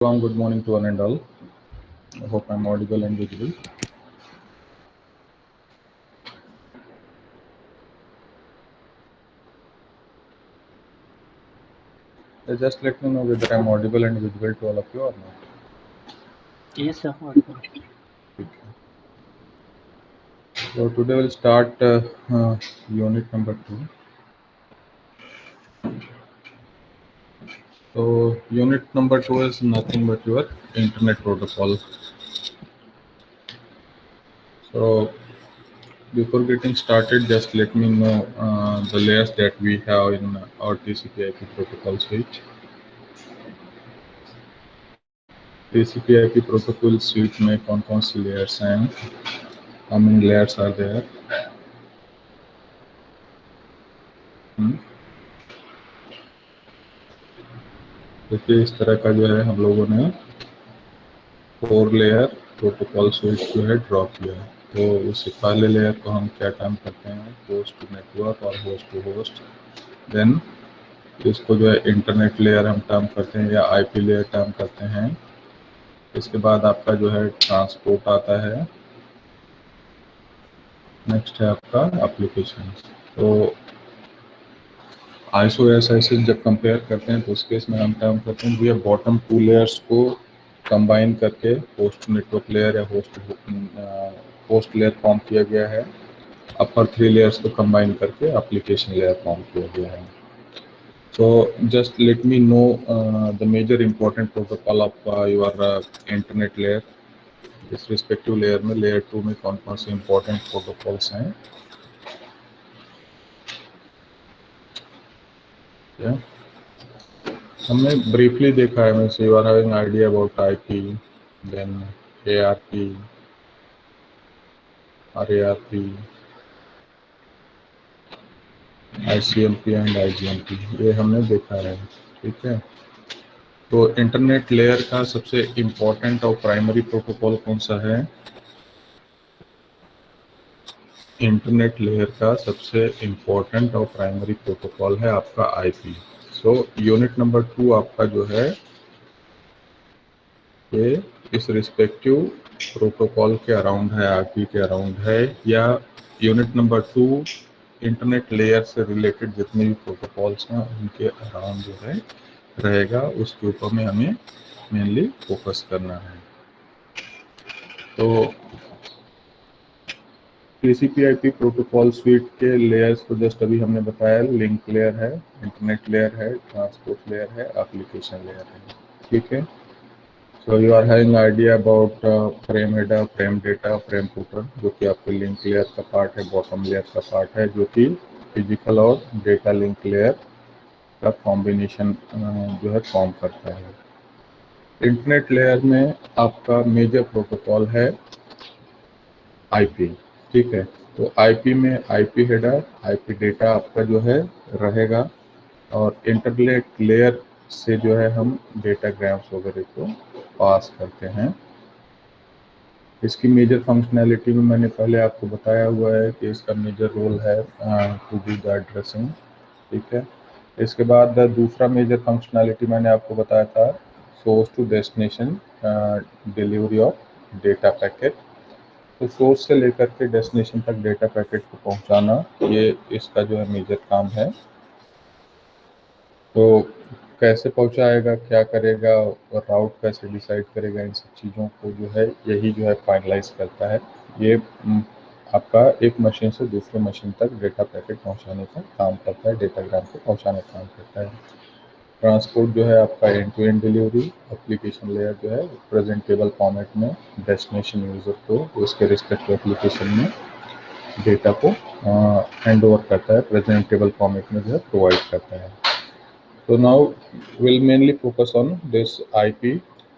Good morning to one and all. I hope I'm audible and visible. Just let me know whether I'm audible and visible to all of you or not. Yes, sir. Audible. So today we'll start unit number 2. So unit number 2 is nothing but your internet protocol. So before getting started, just let me know the layers that we have in our TCP/IP protocol suite. TCP/IP protocol suite में कौन सी layers हैं? How many layers are there? देखिए इस तरह का जो है हम लोगों ने 4 लेयर प्रोटोकॉल स्विच जो है ड्रॉ किया है। तो उससे पहले लेयर को हम क्या काम करते हैं, होस्ट टू नेटवर्क और होस्ट टू होस्ट। देन इसको जो है इंटरनेट लेयर हम टर्म करते हैं या आईपी लेयर टर्म करते हैं। इसके बाद आपका जो है ट्रांसपोर्ट आता है। नेक्स्ट है आपका एप्लीकेशन। तो ISO जब कंपेयर करते हैं तो उस केस में हम टर्म करते हैं ये बॉटम 2 लेयर्स को कंबाइन करके होस्ट नेटवर्क लेयर या होस्ट लेयर फॉर्म किया गया है। अपर 3 लेयर्स को कंबाइन करके एप्लीकेशन लेयर फॉर्म किया गया है। So just let me know the major important protocol of your internet layer. इस रिस्पेक्टिव लेयर में लेयर 2 में कौन से important protocols हैं? Yeah. हमने ब्रीफली देखा है, means you are having idea about IP, then ARP, RARP, ICMP and IGMP, ये हमने देखा है। ठीक है, तो इंटरनेट लेयर का सबसे इम्पोर्टेंट और प्राइमरी प्रोटोकॉल कौन सा है? इंटरनेट लेयर का सबसे इम्पोर्टेंट और प्राइमरी प्रोटोकॉल है आपका आईपी। सो यूनिट नंबर 2 आपका जो है ये इस रिस्पेक्टिव प्रोटोकॉल के अराउंड है, आईपी के अराउंड है, या यूनिट नंबर 2 इंटरनेट लेयर से रिलेटेड जितने भी प्रोटोकॉल्स हैं उनके अराउंड जो है रहेगा, उसके ऊपर में हमें मेनली फोकस करना है। तो TCP/IP प्रोटोकॉल स्वीट के लेयर्स को जस्ट अभी हमने बताया, लिंक लेयर है, इंटरनेट लेयर है, ट्रांसपोर्ट लेयर है, एप्लीकेशन लेयर है। ठीक है, so you are having idea about frame header, frame data, frame footer, जो कि आपके लिंक लेयर का पार्ट है, बॉटम लेयर का पार्ट है, जो कि फिजिकल और डेटा लिंक लेयर का कॉम्बिनेशन जो है फॉर्म करता है। इंटरनेट लेयर में आपका मेजर प्रोटोकॉल है आईपी। ठीक है, तो आईपी में आईपी हेडर, आईपी डेटा आपका जो है रहेगा, और इंटरनेट लेयर से जो है हम डेटाग्राम्स वगैरह को पास करते हैं। इसकी मेजर फंक्शनैलिटी में मैंने पहले आपको बताया हुआ है कि इसका मेजर रोल है टू डू द एड्रेसिंग। ठीक है, इसके बाद दूसरा मेजर फंक्शनैलिटी मैंने आपको बताया था source to destination delivery of data packet. तो सोर्स से लेकर के डेस्टिनेशन तक डेटा पैकेट को पहुंचाना, ये इसका जो है मेजर काम है। तो कैसे पहुंचाएगा, क्या करेगा और राउट कैसे डिसाइड करेगा, इन सब चीज़ों को जो है यही जो है फाइनलाइज करता है। ये आपका एक मशीन से दूसरे मशीन तक डेटा पैकेट पहुंचाने का काम करता है, डेटाग्राम को पहुंचाने का काम करता है। ट्रांसपोर्ट जो है आपका end to end delivery. Application layer जो है प्रेजेंटेबल फॉर्मेट में डेस्टिनेशन यूज़र को उसके रिस्पेक्टिव एप्लीकेशन में डेटा को हैंड ओवर करता है, प्रेजेंटेबल फॉर्मेट में जो है प्रोवाइड करता है। तो now will mainly focus on this IP.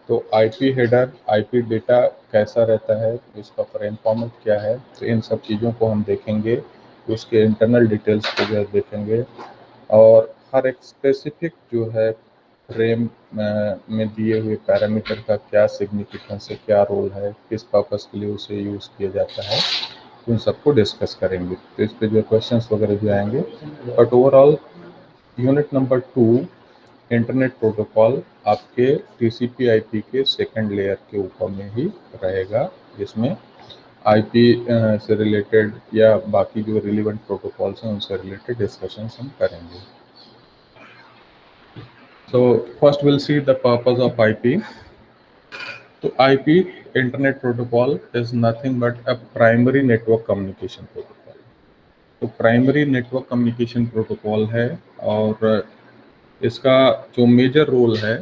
तो आईपी हेडर, आईपी डेटा कैसा रहता है, इसका फ्रेम फॉर्मेट क्या है, तो इन सब चीज़ों को हम देखेंगे, उसके इंटरनल डिटेल्स को जो है देखेंगे, और हर एक स्पेसिफिक जो है फ्रेम में दिए हुए पैरामीटर का क्या सिग्निफिकेंस है, क्या रोल है, किस पर्पस के लिए उसे यूज़ किया जाता है, उन सबको डिस्कस करेंगे। तो इस पे जो क्वेश्चंस वगैरह जो आएंगे, but overall unit number 2 internet protocol आपके टीसीपी आईपी के सेकंड लेयर के ऊपर में ही रहेगा, जिसमें आईपी से रिलेटेड या बाकी जो रिलेवेंट प्रोटोकॉल्स हैं उनसे रिलेटेड डिस्कशंस हम करेंगे। So first will see the purpose of IP. तो IP internet protocol is nothing but a primary network communication protocol. तो प्राइमरी नेटवर्क कम्युनिकेशन प्रोटोकॉल है और इसका जो मेजर रोल है,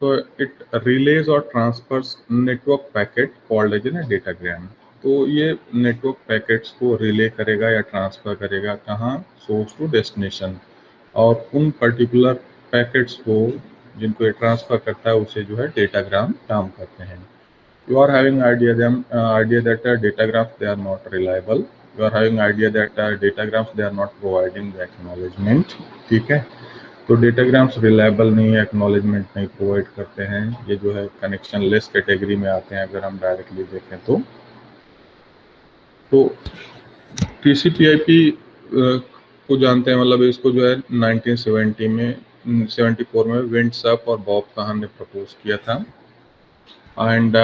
तो इट रिलेज और transfers network packet called as an datagram. तो ये नेटवर्क पैकेट्स को रिले करेगा या ट्रांसफर करेगा कहाँ, सोर्स टू डेस्टिनेशन, और उन पर्टिकुलर पैकेट्स को जिनको ये ट्रांसफर करता है उसे जो है डेटाग्राम नाम करते हैं। You are having idea that datagrams they are not reliable. You are having idea that datagrams they are not providing the acknowledgement. ठीक है, तो डेटाग्राम्स रिलायबल नहीं है, एक्नॉलेजमेंट नहीं प्रोवाइड करते हैं, ये जो है कनेक्शन लेस कैटेगरी में आते हैं अगर हम डायरेक्टली देखें तो। TCP/IP को जानते हैं, मतलब इसको जो है 1974 में विंडसअप और बॉब काहन ने प्रपोज किया था। And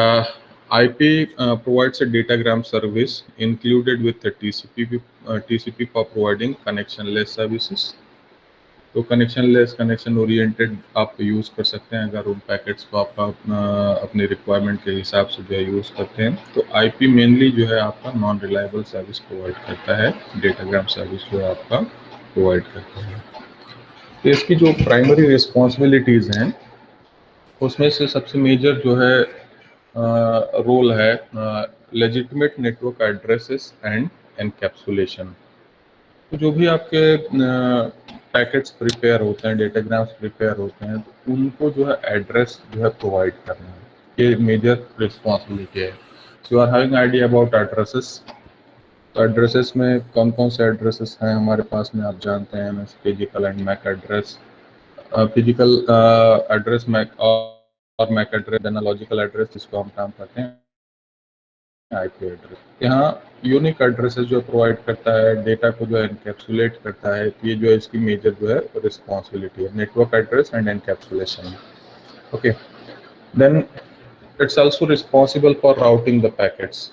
IP provides a datagram service included with the TCP for providing connectionless services. तो कनेक्शनलेस, कनेक्शन ओरिएंटेड आप यूज़ कर सकते हैं अगर उन पैकेट्स को आप अपने रिक्वायरमेंट के हिसाब से जो है यूज़ करते हैं। तो आईपी मेनली जो है आपका नॉन रिलायबल सर्विस प्रोवाइड करता है, डेटाग्राम सर्विस जो है आपका प्रोवाइड करता है। तो इसकी जो प्राइमरी रिस्पॉन्सिबिलिटीज़ हैं उसमें से सबसे मेजर जो है रोल है legitimate network addresses and encapsulation. तो जो भी आपके पैकेट्स प्रिपेयर होते हैं, डेटाग्राम्स प्रिपेयर होते हैं, तो उनको जो है एड्रेस जो है प्रोवाइड करना है, ये मेजर रिस्पॉन्सिबिलिटी है। So you are having idea about addresses. तो एड्रेसेस में कौन कौन से एड्रेसेस हैं हमारे पास में, आप जानते हैं, physical and MAC address. Physical address MAC और MAC address, then logical address जिसको हम काम करते हैं आईपी एड्रेस। यहाँ यूनिक एड्रेसेस जो प्रोवाइड करता है, डेटा को जो है एनकैप्सुलेट करता है, ये जो है इसकी मेजर जो है रिस्पॉन्सिबिलिटी है, network address and encapsulation. Okay, then it's also responsible for routing the packets.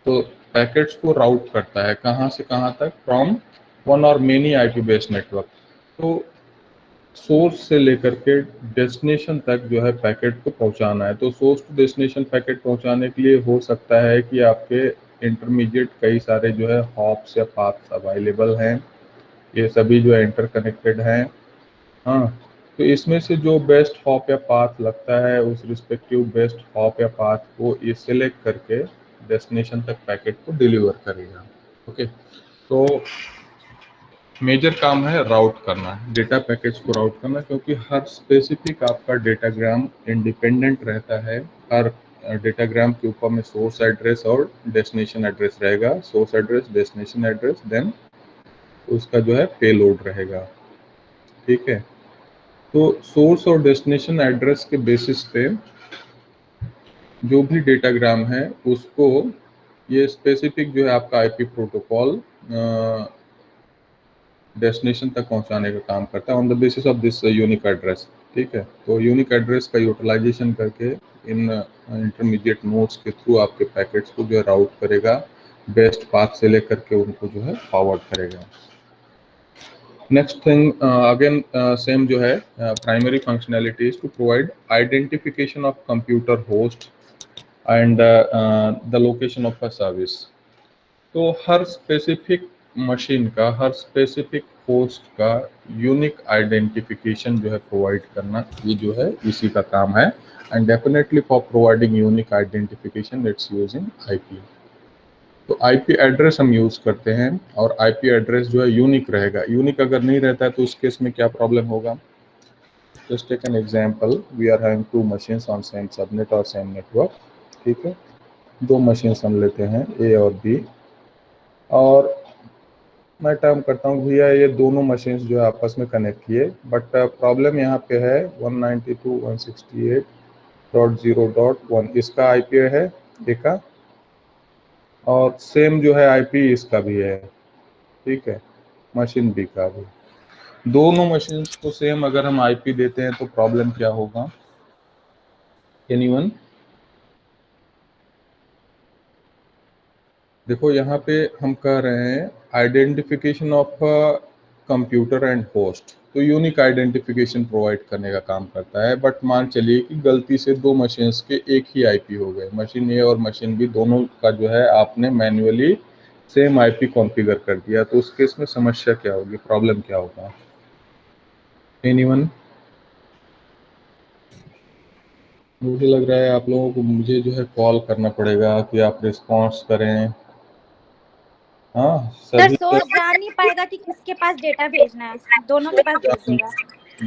तो पैकेट्स को राउट करता है कहाँ से कहाँ तक, from one or many IP based network. तो सोर्स से लेकर के डेस्टिनेशन तक जो है पैकेट को पहुंचाना है। तो सोर्स टू डेस्टिनेशन पैकेट पहुंचाने के लिए हो सकता है कि आपके इंटरमीडिएट कई सारे जो है हॉप्स या पाथ्स अवेलेबल हैं, ये सभी जो है इंटरकनेक्टेड हैं। हाँ, तो इसमें से जो बेस्ट हॉप या पाथ लगता है उस रिस्पेक्टिव बेस्ट हॉप या पाथ को ये सिलेक्ट करके डेस्टिनेशन तक पैकेट को डिलीवर करेगा। ओके, तो मेजर काम है राउट करना, डेटा पैकेज को राउट करना, क्योंकि हर स्पेसिफिक आपका डेटाग्राम इंडिपेंडेंट रहता है। हर डेटाग्राम के ऊपर में सोर्स एड्रेस और डेस्टिनेशन एड्रेस रहेगा, source address, destination address, then उसका जो है पेलोड रहेगा। ठीक है, तो सोर्स और डेस्टिनेशन एड्रेस के बेसिस पे जो भी डेटाग्राम है उसको ये स्पेसिफिक जो है आपका आईपी प्रोटोकॉल डेस्टिनेशन तक पहुंचाने का काम करता है on the basis of this unique address. ठीक है, तो यूनिक एड्रेस का यूटिलाइजेशन करके इन इंटरमीडिएट नोड्स के थ्रू आपके पैकेट्स को जो है राउट करेगा, बेस्ट पाथ से लेकर के उनको जो है फॉरवर्ड करेगा। नेक्स्ट थिंग अगेन सेम जो है primary functionality is to provide identification of computer host and the location of a service. तो हर स्पेसिफिक मशीन का, हर स्पेसिफिक होस्ट का यूनिक आइडेंटिफिकेशन जो है प्रोवाइड करना, ये जो है इसी का काम है। And definitely for providing unique identification it's using IP. तो आईपी एड्रेस हम यूज करते हैं और आईपी एड्रेस जो है यूनिक रहेगा। यूनिक अगर नहीं रहता है तो उस केस में क्या प्रॉब्लम होगा। Just take an example, we are having two machines on same subnet और सेम नेटवर्क। ठीक है, दो मशीन्स हम लेते हैं ए और बी, और मैं टर्म करता हूँ भैया ये दोनों मशीन्स जो है आपस में कनेक्ट किए, बट प्रॉब्लम यहाँ पे है 192.168.0.1 इसका आईपी है ए का, और सेम जो है आईपी इसका भी है। ठीक है, मशीन बी का भी। दोनों मशीन्स को सेम अगर हम आईपी देते हैं तो प्रॉब्लम क्या होगा? एनीवन? देखो यहाँ पे हम कह रहे हैं identification of computer and host, तो यूनिक आइडेंटिफिकेशन प्रोवाइड करने का काम करता है। बट मान चलिए कि गलती से दो मशीन्स के एक ही आईपी हो गए, मशीन ए और मशीन बी दोनों का जो है आपने मैन्युअली सेम आईपी कॉन्फ़िगर कर दिया, तो उस केस में समस्या क्या होगी, प्रॉब्लम क्या होगा? एनीवन? मुझे लग रहा है आप लोगों को मुझे जो है कॉल करना पड़ेगा कि आप रिस्पॉन्स करें। हाँ सर सभी सोर्स जान नहीं पाएगा कि किसके पास डेटा भेजना है, दोनों के पास भेज देगा।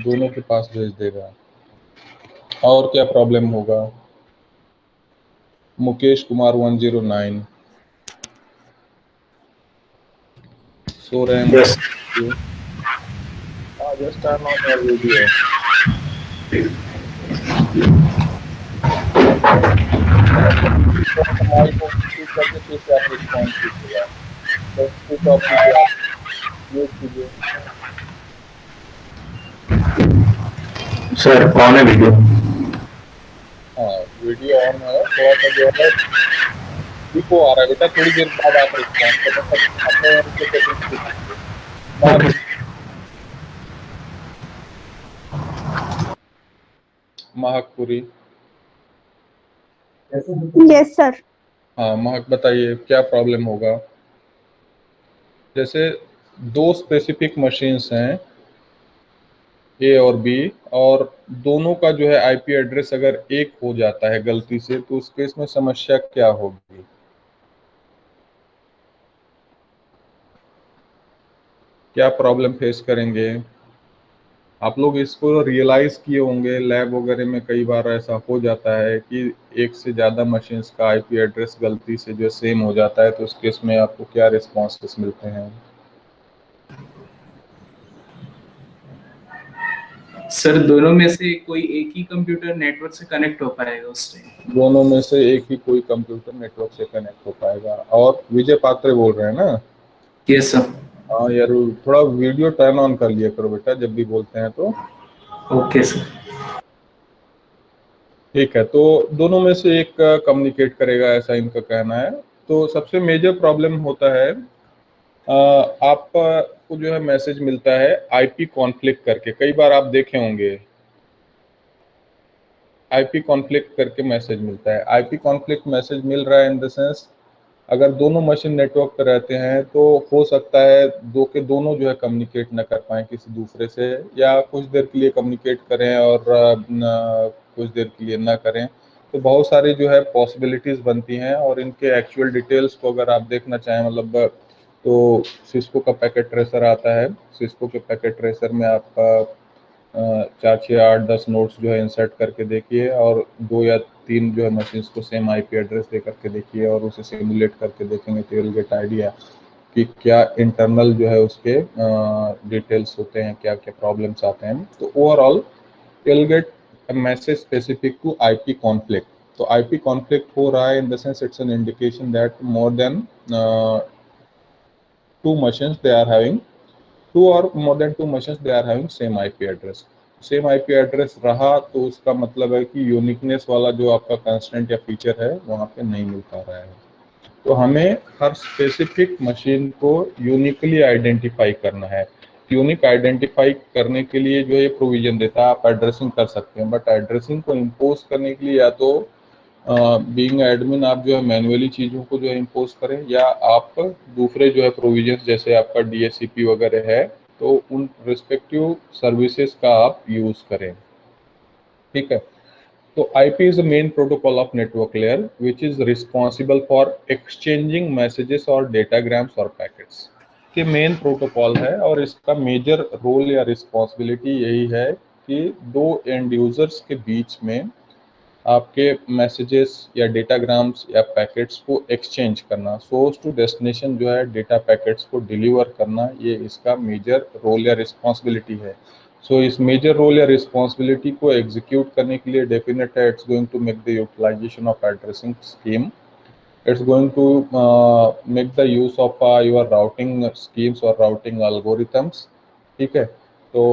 दोनों के पास भेज देगा। और क्या प्रॉब्लम होगा? मुकेश कुमार 109 सो रहे हैं? Yes. Just turn on your video. Mic को स्पीक करके फिर से आप रिस्पॉन्स कीजिएगा, तो स्पीक ऑफ कीजिए, आप म्यूट कीजिए। सर ऑन है वीडियो। हाँ वीडियो ऑन है, थोड़ा सा जो है इको आ रहा है बेटा, थोड़ी देर बाद आप रिस्पॉन्स करें, अपने महकपुरी। Yes sir. हाँ महक बताइए क्या प्रॉब्लम होगा? जैसे दो स्पेसिफिक मशीन्स हैं ए और बी, और दोनों का जो है आईपी एड्रेस अगर एक हो जाता है गलती से, तो उस केस में समस्या क्या होगी? क्या प्रॉब्लम फेस करेंगे? आप लोग इसको रियलाइज किए होंगे, लैब वगैरह में कई बार ऐसा हो जाता है कि एक से ज़्यादा मशीन्स का आईपी एड्रेस गलती से जो सेम हो जाता है, तो उस केस में आपको क्या रिस्पॉन्सेस मिलते हैं? सर दोनों में से कोई एक ही कंप्यूटर नेटवर्क से कनेक्ट हो पाएगा उस टाइम। दोनों में से एक ही कोई कंप्यूटर नेटवर्क से कनेक्ट हो पाएगा। और विजय पात्रे बोल रहे हैं ना? Yes sir. हाँ यार थोड़ा वीडियो टर्न ऑन कर लिया करो बेटा जब भी बोलते हैं तो। Okay sir. ठीक है, तो दोनों में से एक कम्युनिकेट करेगा ऐसा इनका कहना है। तो सबसे मेजर प्रॉब्लम होता है आपको जो है मैसेज मिलता है आईपी कॉन्फ्लिक्ट करके, कई बार आप देखे होंगे आईपी कॉन्फ्लिक्ट करके मैसेज मिलता है। आईपी कॉन्फ्लिक्ट मैसेज मिल रहा है इन द सेंस अगर दोनों मशीन नेटवर्क पर रहते हैं तो हो सकता है दो के दोनों जो है कम्युनिकेट न कर पाएँ किसी दूसरे से, या कुछ देर के लिए कम्युनिकेट करें और कुछ देर के लिए ना करें। तो बहुत सारी जो है पॉसिबिलिटीज़ बनती हैं, और इनके एक्चुअल डिटेल्स को अगर आप देखना चाहें, मतलब तो सिस्को का पैकेट ट्रेसर आता है। सिस्को के पैकेट ट्रेसर में आप 4, 6, 8, 10 नोट्स जो है इंसर्ट करके देखिए, और 2 या 3 जो है मशीन्स को सेम आईपी एड्रेस दे करके देखिए, और उसे सिमुलेट करके देखेंगे तो यू विल गेट आइडिया कि क्या इंटरनल जो है उसके डिटेल्स होते हैं, क्या-क्या प्रॉब्लम्स आते हैं। तो overall you will get a message specific to IP conflict. तो आईपी कॉन्फ्लिक्ट हो रहा है in the sense it's an indication that more than 2 machines they are having 2 or more than 2 machines they are having same IP address। Same IP address रहा तो उसका मतलब है कि यूनिकनेस वाला जो आपका कंस्टेंट या फीचर है वहाँ पे नहीं मिल पा रहा है। तो हमें हर स्पेसिफिक मशीन को यूनिकली आइडेंटिफाई करना है। यूनिक आइडेंटिफाई करने के लिए जो ये प्रोविजन देता है, आप एड्रेसिंग कर सकते हैं, बट एड्रेसिंग को इम्पोज करने के लिए या तो बीइंग एडमिन आप जो है मैन्युअली चीज़ों को जो है इम्पोज करें, या आप दूसरे जो है प्रोविजन जैसे आपका डीएचसीपी वगैरह है तो उन रिस्पेक्टिव सर्विसेज का आप यूज़ करें। ठीक है, तो IP is the main protocol of network layer which is responsible for exchanging messages और डेटाग्राम्स और पैकेट्स। के मेन प्रोटोकॉल है, और इसका मेजर रोल या रिस्पॉन्सिबिलिटी यही है कि दो एंड यूजर्स के बीच में आपके मैसेजेस या डेटाग्राम्स या पैकेट्स को एक्सचेंज करना, सोर्स टू डेस्टिनेशन जो है डेटा पैकेट्स को डिलीवर करना, ये इसका मेजर रोल या रिस्पॉन्सिबिलिटी है। सो इस मेजर रोल या रिस्पॉन्सिबिलिटी को एग्जीक्यूट करने के लिए डेफिनेट है it's going to make the utilization of addressing scheme, it's going to make the use of your routing schemes or routing algorithms। ठीक है, तो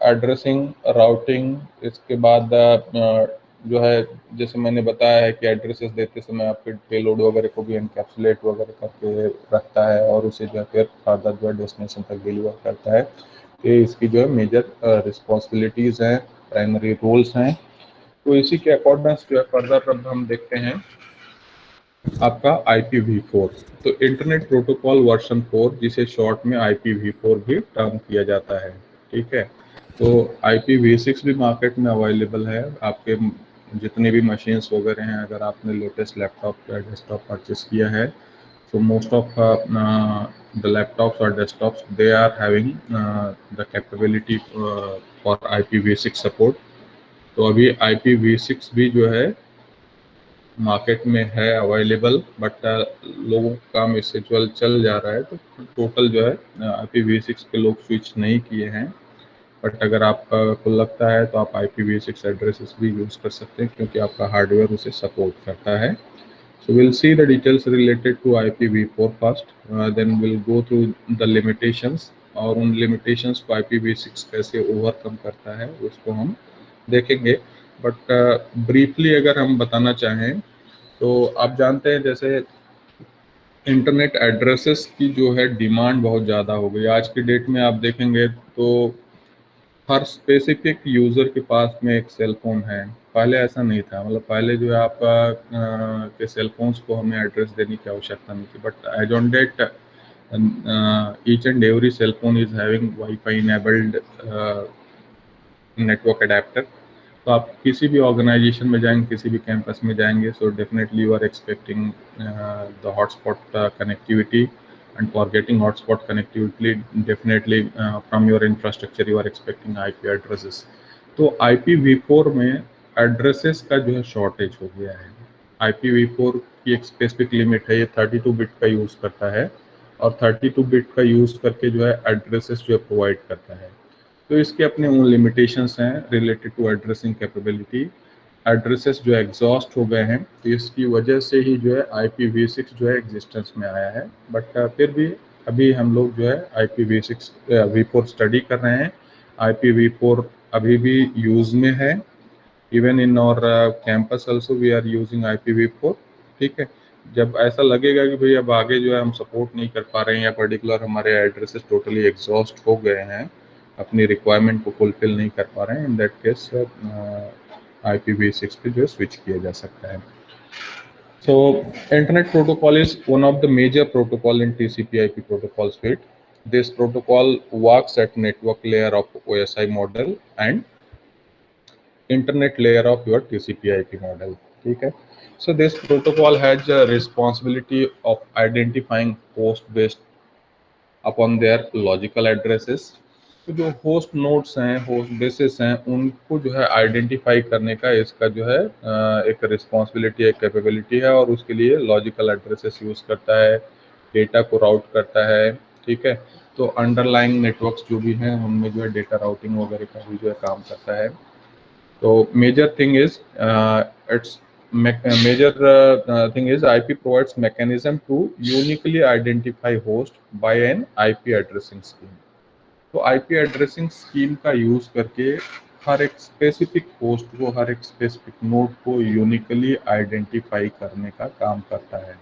एड्रेसिंग, राउटिंग, इसके बाद जो है जैसे मैंने बताया है कि एड्रेसेस देते समय आपके पेलोड वगैरह को भी एनकैप्सुलेट वगैरह करके रखता है और उसे जो है फिर फर्दर जो है डेस्टिनेशन तक डिलीवर करता है। ये इसकी जो है मेजर रिस्पॉन्सिबिलिटीज़ हैं, प्राइमरी रोल्स हैं। तो इसी के अकॉर्डिंग जो है फर्दर अब हम देखते हैं आपका IPv4, तो इंटरनेट प्रोटोकॉल वर्जन 4, जिसे शॉर्ट में IPv4 भी टर्म किया जाता है। ठीक है, तो IPv6 भी मार्केट में अवेलेबल है। आपके जितने भी मशीन्स वगैरह हैं, अगर आपने लेटेस्ट लैपटॉप या डेस्कटॉप परचेस किया है, तो मोस्ट ऑफ द लैपटॉप्स और desktops they are having the capability for IPv6 support. तो अभी IPv6 भी जो है मार्केट में है अवेलेबल, बट लोगों का काम इससे चल जा रहा है। तो टोटल जो है IPv6 पे लोग स्विच नहीं किए हैं, बट अगर आपको लगता है तो आप IPv6 एड्रेसेस भी यूज़ कर सकते हैं, क्योंकि आपका हार्डवेयर उसे सपोर्ट करता है। So we'll see the details related to IPv4 first, then we'll go through the limitations, और उन limitations को IPv6 कैसे ओवरकम करता है उसको हम देखेंगे। बट ब्रीफली अगर हम बताना चाहें तो आप जानते हैं जैसे इंटरनेट एड्रेसेस की जो है डिमांड बहुत ज़्यादा हो गई। आज की डेट में आप देखेंगे तो हर स्पेसिफिक यूज़र के पास में एक सेल फोन है। पहले ऐसा नहीं था, मतलब पहले जो है आपका के सेल फोन्स को हमें एड्रेस देने की आवश्यकता नहीं थी, but as on date each and every cell phone is having WiFi enabled network adapter. तो आप किसी भी ऑर्गेनाइजेशन में जाएंगे, किसी भी कैंपस में जाएंगे, so definitely you are expecting the hotspot connectivity, and for getting hotspot connectivity definitely from your infrastructure you are expecting IP addresses। तो IPv4 में एड्रेसेस का जो है शॉर्टेज हो गया है। IPv4 की एक स्पेसिफिक लिमिट है, ये 32 बिट का यूज़ करता है और 32 बिट का यूज़ करके जो है एड्रेसेस जो है प्रोवाइड करता है। तो इसके अपने उन लिमिटेशंस हैं related to addressing capability. Addresses जो एग्जॉस्ट हो गए हैं, तो इसकी वजह से ही जो है IPv6 जो है एग्जिस्टेंस में आया है। बट फिर भी अभी हम लोग जो है IPv4 स्टडी कर रहे हैं। IPv4 अभी भी यूज़ में है, even in our campus also we are using IPv4। ठीक है, जब ऐसा लगेगा कि भाई अब आगे जो है हम सपोर्ट नहीं कर पा रहे हैं या पर्टिकुलर हमारे एड्रेसेस टोटली एग्जॉस्ट हो गए हैं, अपनी रिक्वायरमेंट को फुलफिल नहीं कर पा रहे हैं, इन दैट केस IPv6 पे जो स्विच किया जा सकता है। So internet protocol is one of the major protocol in TCP/IP protocol suite. This protocol works at network layer of OSI model and internet layer of your TCP/IP model. ठीक है, so this protocol has a responsibility of identifying host based upon their logical addresses। तो जो host nodes हैं, host basis हैं, उनको जो है identify करने का इसका जो है एक रिस्पॉन्सिबिलिटी, एक कैपेबिलिटी है, और उसके लिए लॉजिकल एड्रेसेस यूज़ करता है, डेटा को राउट करता है। ठीक है, तो अंडरलाइंग नेटवर्क्स जो भी हैं उनमें जो है डेटा राउटिंग वगैरह का भी जो है काम करता है। तो major thing is IP provides mechanism to uniquely identify host by an IP addressing scheme। तो IP एड्रेसिंग स्कीम का यूज करके हर एक स्पेसिफिक होस्ट को, हर एक स्पेसिफिक नोड को यूनिकली आइडेंटिफाई करने का काम करता है।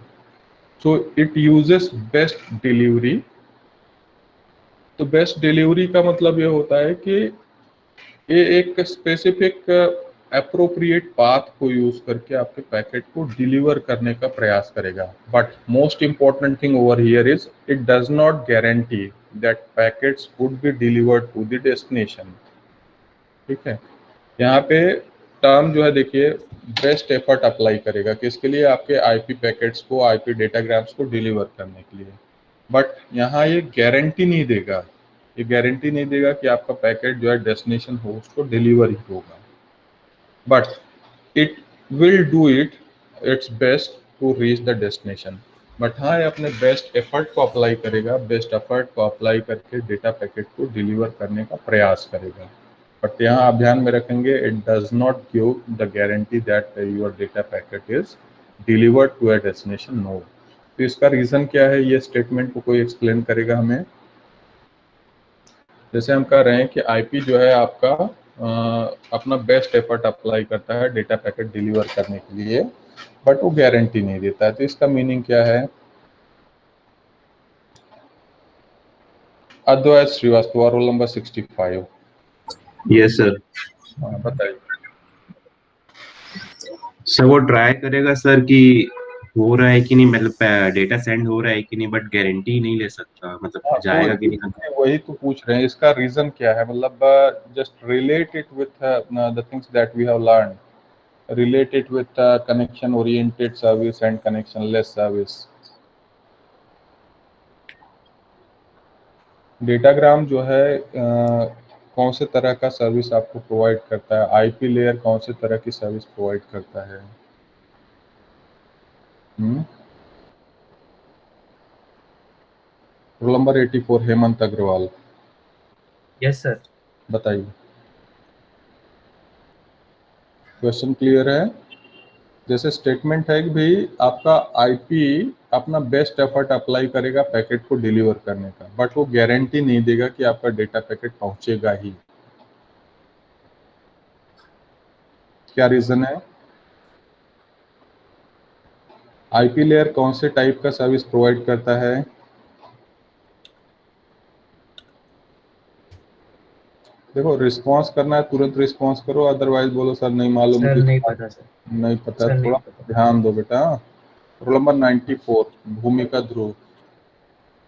So it uses best delivery. तो बेस्ट डिलीवरी का मतलब ये होता है कि ये एक स्पेसिफिक अप्रोप्रिएट पाथ को यूज करके आपके पैकेट को डिलीवर करने का प्रयास करेगा। But most important thing over here is it does not guarantee that packets would be delivered to the destination. ठीक है, यहाँ पे टर्म जो है देखिए, बेस्ट एफर्ट अप्लाई करेगा किसके लिए, आपके IP पैकेट्स को, IP डेटाग्राम्स को डिलीवर करने के लिए। बट यहाँ ये गारंटी नहीं देगा, ये गारंटी नहीं देगा कि आपका पैकेट जो है डेस्टिनेशन होस्ट को डिलीवर ही होगा, but it will do its best to reach the destination. But हाँ, ये अपने बेस्ट एफर्ट को अप्लाई करेगा, बेस्ट एफर्ट को अप्लाई करके डेटा पैकेट को डिलीवर करने का प्रयास करेगा। बट यहाँ आप ध्यान में रखेंगे, it does not give the guarantee that your data packet is delivered to a destination node. तो इसका रीजन क्या है, ये स्टेटमेंट को कोई एक्सप्लेन करेगा हमें। जैसे हम कह रहे हैं कि आईपी जो है आपका अपना बेस्ट एफर्ट अप्लाई करता है डेटा पैकेट डिलीवर करने के लिए, बट वो गारंटी नहीं देता है। तो इसका मीनिंग क्या है? Advait Srivastava, roll number 65। Yes sir. हाँ, बताइए। सर वो ट्राई करेगा सर कि हो रहा है कि नहीं, मतलब डेटा सेंड हो रहा है कि नहीं, बट गारंटी नहीं ले सकता, मतलब हाँ, जाएगा कि नहीं। वही तो पूछ रहे हैं, इसका रीजन क्या है? मतलब just relate it with the things that we have learn, relate it with connection oriented service and connectionless service. Datagram जो है कौन से तरह का सर्विस आपको प्रोवाइड करता है? आईपी लेयर कौन से तरह की सर्विस प्रोवाइड करता है? Roll number 84 Hemant Agarwal. Yes sir. बताइए, क्वेश्चन क्लियर है? जैसे स्टेटमेंट है कि भाई आपका आईपी अपना बेस्ट एफर्ट अप्लाई करेगा पैकेट को डिलीवर करने का, बट वो गारंटी नहीं देगा कि आपका डेटा पैकेट पहुंचेगा ही। क्या रीजन है? आईपी लेयर कौन से टाइप का सर्विस प्रोवाइड करता है? देखो, रिस्पांस करना है तुरंत रिस्पांस करो, अदरवाइज बोलो सर नहीं मालूम, सर मुझे नहीं पता सर। नहीं पता। सर नहीं थोड़ा पता। ध्यान दो बेटा। Role number 94 Bhumika Dhruv.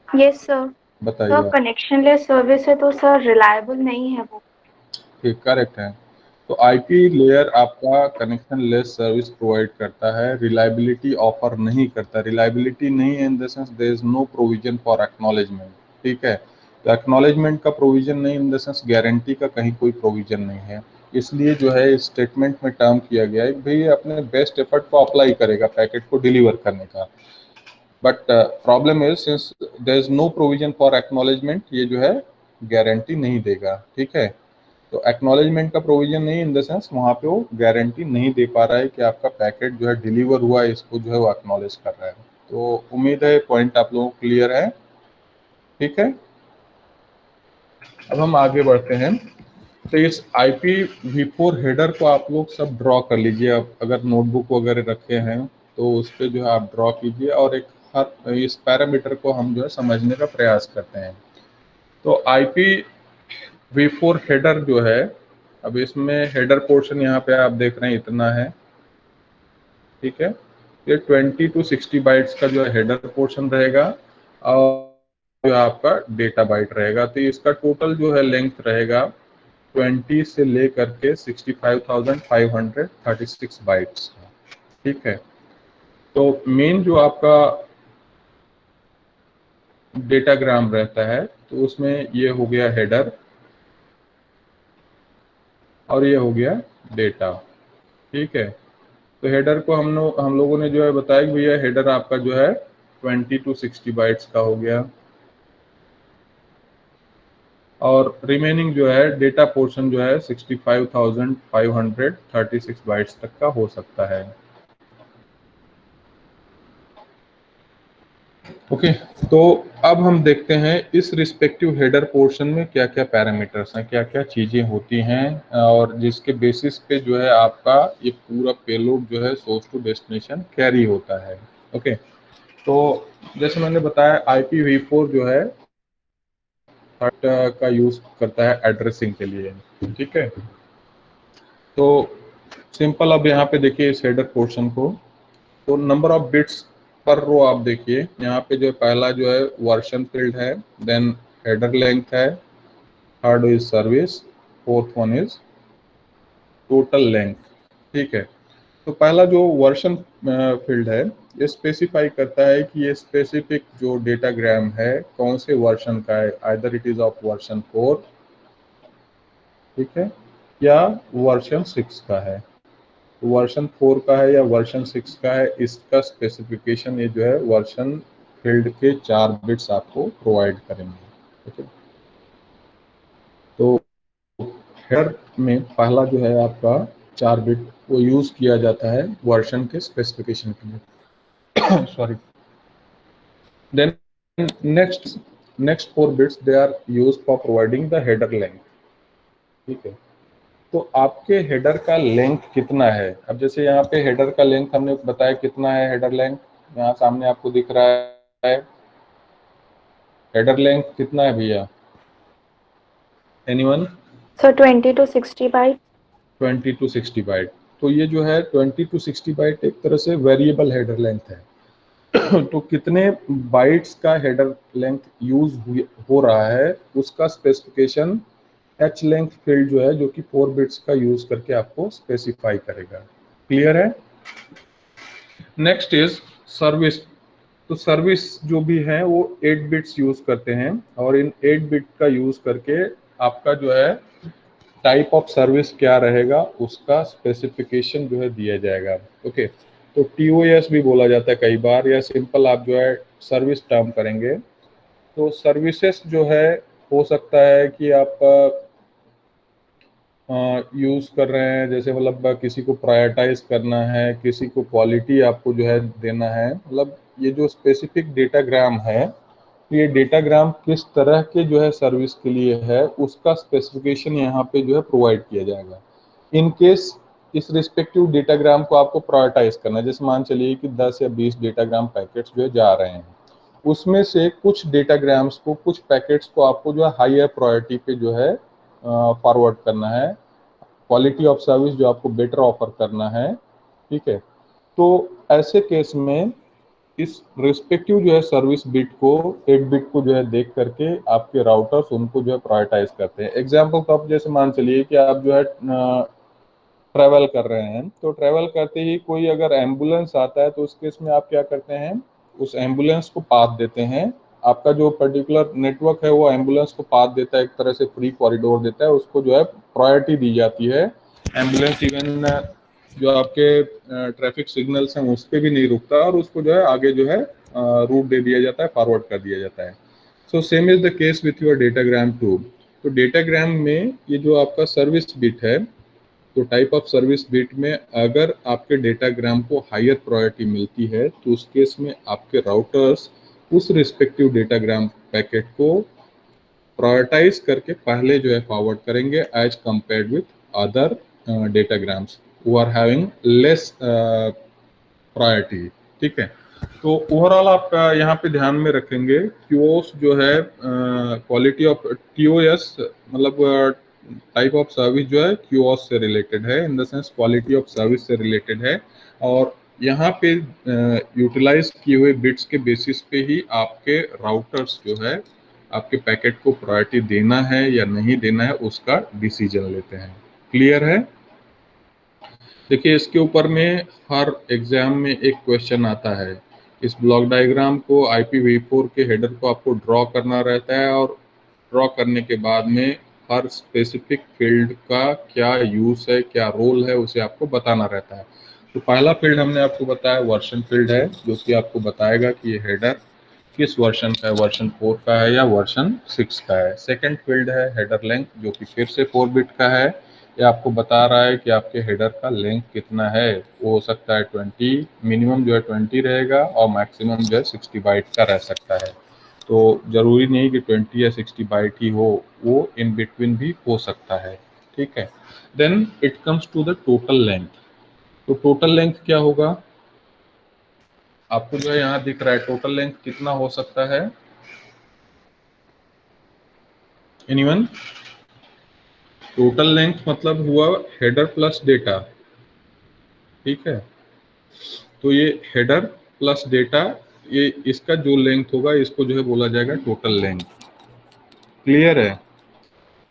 Yes sir. बताइए सर आप। कनेक्शनलेस सर्विस है तो सर रिलायबल नहीं है वो। ठीक, करेक्ट है। तो आईपी लेयर आपका कनेक्शन लेस सर्विस प्रोवाइड करता है, रिलायबिलिटी ऑफर नहीं करता। रिलायबिलिटी नहीं है in the sense there is no provision for acknowledgement. ठीक है, तो एक्नॉलेजमेंट का प्रोविजन नहीं इन द सेंस गारंटी का कहीं कोई प्रोविजन नहीं है। इसलिए जो है इस स्टेटमेंट में टर्म किया गया है कि भाई अपने बेस्ट एफर्ट को अप्लाई करेगा पैकेट को डिलीवर करने का, but problem is since there is no provision for acknowledgement, ये जो है गारंटी नहीं देगा। ठीक है, तो एक्नॉलेजमेंट का प्रोविजन नहीं इन द सेंस वहाँ पे वो गारंटी नहीं दे पा रहा है कि आपका पैकेट जो है डिलीवर हुआ है, इसको जो है वो एक्नॉलेज कर रहा है। तो उम्मीद है पॉइंट आप लोगों को क्लियर है। ठीक है, अब हम आगे बढ़ते हैं। तो इस IPv4 हेडर को आप लोग सब ड्रॉ कर लीजिए। अब अगर नोटबुक वगैरह रखे हैं तो उस पर जो है आप ड्रॉ कीजिए, और एक हर इस पैरामीटर को हम जो है समझने का प्रयास करते हैं। तो IPv4 हेडर जो है, अब इसमें हेडर पोर्शन यहाँ पे आप देख रहे हैं इतना है। ठीक है, ये 20 to 60 बाइट्स का जो है हेडर पोर्शन रहेगा, और जो आपका डेटा बाइट रहेगा। तो इसका टोटल जो है लेंथ रहेगा 20 से लेकर के 65,536 बाइट्स। ठीक है, तो मेन जो आपका डेटाग्राम रहता है तो उसमें ये हो गया हेडर, और ये हो गया डेटा। ठीक है, तो हेडर को हम लोगों ने जो है बताया कि भैया हेडर आपका जो है 20 to 60 बाइट्स का हो गया, और रिमेनिंग जो है डेटा पोर्शन जो है 65,536 बाइट्स तक का हो सकता है। ओके, तो अब हम देखते हैं इस रिस्पेक्टिव हेडर पोर्शन में क्या क्या पैरामीटर्स हैं, क्या क्या चीज़ें होती हैं, और जिसके बेसिस पे जो है आपका ये पूरा पेलोड जो है सोर्स टू डेस्टिनेशन कैरी होता है। ओके, तो जैसे मैंने बताया IPv4 जो है का यूज़ करता है एड्रेसिंग के लिए। ठीक है, तो सिंपल अब यहाँ पे देखिए इस हेडर पोर्शन को, तो नंबर ऑफ बिट्स पर रो आप देखिए यहाँ पे जो पहला जो है वर्जन फील्ड है, देन हेडर लेंथ है, third is service, fourth one is total length. ठीक है, तो पहला जो वर्जन फील्ड है ये स्पेसिफाई करता है कि ये स्पेसिफिक जो डेटाग्राम है कौन से वर्जन का है, either it is of version 4, ठीक है, या वर्जन 6 का है। वर्जन 4 का है या वर्जन 6 का है, इसका स्पेसिफिकेशन ये जो है वर्जन फील्ड के 4 बिट्स आपको प्रोवाइड करेंगे। ठीक है, तो हेडर में पहला जो है आपका 4 बिट वो यूज किया जाता है वर्जन के स्पेसिफिकेशन के लिए। Sorry, then next next 4 bits they are use for providing the header length. ठीक है, तो आपके हेडर का लेंथ कितना है? अब जैसे यहाँ पे हेडर का लेंथ हमने बताया कितना है, हेडर लेंथ यहाँ सामने आपको दिख रहा है। हेडर लेंथ कितना है भैया? Anyone? Sir 20 to 60 byte. 20 to 60 byte. तो ये जो है 20 to 60 बाइट एक तरह से वेरिएबल हेडर लेंथ है। तो कितने बाइट्स का हेडर लेंथ यूज हो रहा है उसका स्पेसिफिकेशन एच लेंथ फील्ड जो है, जो कि 4 बिट्स का यूज करके आपको स्पेसिफाई करेगा। क्लियर है? Next is service. तो सर्विस जो भी है वो 8 बिट्स यूज करते हैं, और इन 8 बिट का यूज करके आपका जो है टाइप ऑफ सर्विस क्या रहेगा उसका स्पेसिफिकेशन जो है दिया जाएगा। ओके, तो TOS भी बोला जाता है कई बार, या सिंपल आप जो है सर्विस टर्म करेंगे। तो सर्विसेज जो है हो सकता है कि आप यूज कर रहे हैं, जैसे मतलब किसी को प्रायोरिटाइज करना है, किसी को क्वालिटी आपको जो है देना है, मतलब ये जो स्पेसिफिक डेटाग्राम है, ये डेटाग्राम किस तरह के जो है सर्विस के लिए है उसका स्पेसिफिकेशन यहाँ पे जो है प्रोवाइड किया जाएगा। इन केस इस रिस्पेक्टिव डेटाग्राम को आपको प्रायोरिटाइज करना है, जैसे मान चलिए कि 10 या 20 डेटाग्राम पैकेट्स जो है जा रहे हैं, उसमें से कुछ डेटाग्राम्स को, कुछ पैकेट्स को आपको जो है हायर प्रायोरिटी पे जो है फॉरवर्ड करना है, क्वालिटी ऑफ सर्विस जो आपको बेटर ऑफर करना है। ठीक है, तो ऐसे केस में इस रिस्पेक्टिव जो है सर्विस बिट को, 8 बिट को जो है देख करके आपके राउटर्स उनको जो है प्रायोरिटाइज करते हैं। एग्जाम्पल तो आप जैसे मान चलिए कि आप जो है ट्रैवल कर रहे हैं, तो ट्रैवल करते ही कोई अगर एम्बुलेंस आता है तो उस केस में आप क्या करते हैं, उस एम्बुलेंस को पाथ देते हैं। आपका जो पर्टिकुलर नेटवर्क है वो एम्बुलेंस को पाथ देता है, एक तरह से फ्री कॉरिडोर देता है, उसको जो है प्रायोरिटी दी जाती है। एम्बुलेंस इवन जो आपके ट्रैफिक सिग्नल्स हैं उस पर भी नहीं रुकता, और उसको जो है आगे जो है रूट दे दिया जाता है, फॉरवर्ड कर दिया जाता है। So same is the case with your datagram too. तो डेटाग्राम में ये जो आपका सर्विस बिट है, तो टाइप ऑफ सर्विस बिट में अगर आपके डेटाग्राम को हायर प्रायोरिटी मिलती है तो उस केस में आपके राउटर्स उस रिस्पेक्टिव डेटाग्राम पैकेट को प्रायोरिटाइज करके पहले जो है फॉरवर्ड करेंगे as compared with other datagrams who are having less priority. ठीक है, तो ओवरऑल आप यहाँ पे ध्यान में रखेंगे क्यूओस जो है क्वालिटी ऑफ TOS मतलब टाइप ऑफ सर्विस जो है क्यूओस से रिलेटेड है, in the sense quality of service से रिलेटेड है, और यहाँ पे यूटिलाइज किए हुए बिट्स के बेसिस पे ही आपके राउटर्स जो है आपके पैकेट को प्रायोरिटी देना है या नहीं देना है उसका डिसीजन लेते हैं। क्लियर है? देखिए, इसके ऊपर में हर एग्जाम में एक क्वेश्चन आता है। इस ब्लॉक डायग्राम को IPv4 के हेडर को आपको ड्रॉ करना रहता है, और ड्रॉ करने के बाद में हर स्पेसिफिक फील्ड का क्या यूज है, क्या रोल है, उसे आपको बताना रहता है। तो पहला फील्ड हमने आपको बताया वर्जन फील्ड है, जो कि आपको बताएगा कि ये हेडर किस वर्जन का है, वर्जन 4 का है या वर्जन 6 का है। सेकंड फील्ड है हेडर लेंथ, जो कि फिर से 4 बिट का है। ये आपको बता रहा है कि आपके हेडर का लेंथ कितना है, वो हो सकता है 20, मिनिमम जो है 20 रहेगा और मैक्सिमम जो है 60 बाइट का रह सकता है। तो जरूरी नहीं कि 20 या 60 बाइट ही हो, वो इन बिटवीन भी हो सकता है। ठीक है, then it comes to the total length. तो टोटल लेंथ क्या होगा, आपको जो है यहाँ दिख रहा है टोटल लेंथ कितना हो सकता है, एनीवन? टोटल लेंथ मतलब हुआ हेडर प्लस डेटा। ठीक है, तो ये हेडर प्लस डेटा, ये इसका जो लेंथ होगा इसको जो है बोला जाएगा टोटल लेंथ। क्लियर है?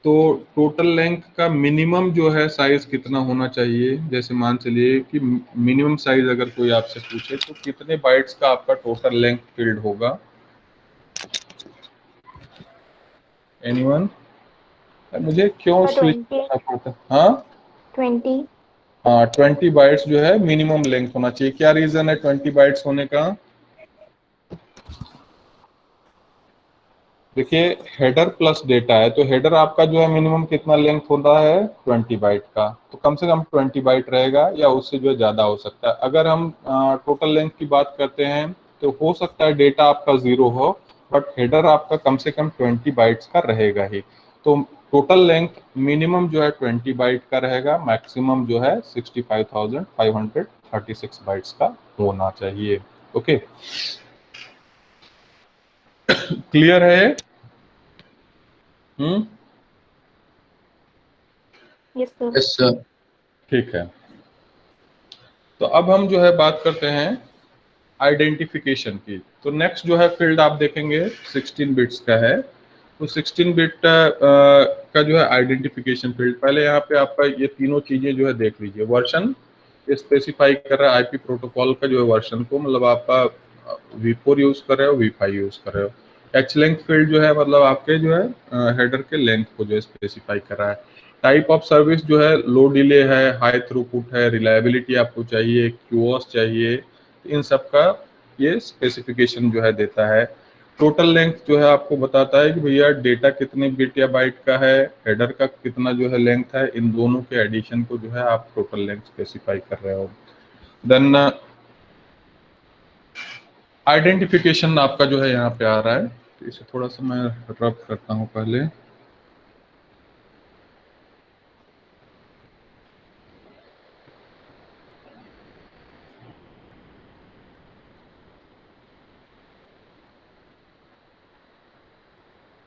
तो टोटल लेंथ का मिनिमम जो है साइज कितना होना चाहिए, जैसे मान चलिए कि मिनिमम साइज अगर कोई आपसे पूछे तो कितने बाइट्स का आपका टोटल लेंथ फील्ड होगा, एनीवन? मुझे क्यों स्विच 20। करना पड़ता? हाँ 20। हाँ, 20 बाइट्स जो है मिनिमम लेंथ होना चाहिए। क्या रीजन है 20 बाइट्स होने का? देखिए, हेडर प्लस डेटा है, तो हेडर आपका जो है मिनिमम कितना लेंथ होता है 20 बाइट का, तो कम से कम 20 बाइट रहेगा, या उससे जो है ज़्यादा हो सकता है। अगर हम टोटल लेंथ की बात करते हैं तो हो सकता है डेटा आपका 0 हो, बट हेडर आपका कम से कम 20 बाइट्स का रहेगा ही। तो टोटल लेंथ मिनिमम जो है 20 बाइट का रहेगा, मैक्सिमम जो है 65,536 बाइट्स का होना चाहिए। ओके, क्लियर है? Yes, sir. Yes sir. ठीक है, तो अब हम जो है बात करते हैं आइडेंटिफिकेशन की। तो नेक्स्ट जो है फील्ड आप देखेंगे 16 बिट्स का है। तो 16 बिट का जो है आइडेंटिफिकेशन फील्ड, पहले यहाँ पे आपका ये तीनों चीजें जो है देख लीजिए। वर्जन स्पेसिफाई कर रहा है आईपी प्रोटोकॉल का जो है वर्जन को, मतलब आपका V4 यूज कर रहे हो, V5 यूज कर रहे हो। एच लेंथ फील्ड जो है मतलब आपके जो है हेडर के लेंथ को जो है स्पेसिफाई कर रहा है। टाइप ऑफ सर्विस जो है लो डिले है, हाई थ्रूपुट है, रिलायबिलिटी आपको चाहिए, क्यूओस चाहिए, इन सब का ये स्पेसिफिकेशन जो है देता है। टोटल लेंथ जो है आपको बताता है कि भैया डेटा कितने बिट या बाइट का है, हेडर का कितना जो है लेंथ है, इन दोनों के एडिशन को जो है आप टोटल लेंथ स्पेसिफाई कर रहे हो। देन आइडेंटिफिकेशन आपका जो है यहाँ पे आ रहा है, तो इसे थोड़ा सा मैं रब करता हूँ पहले।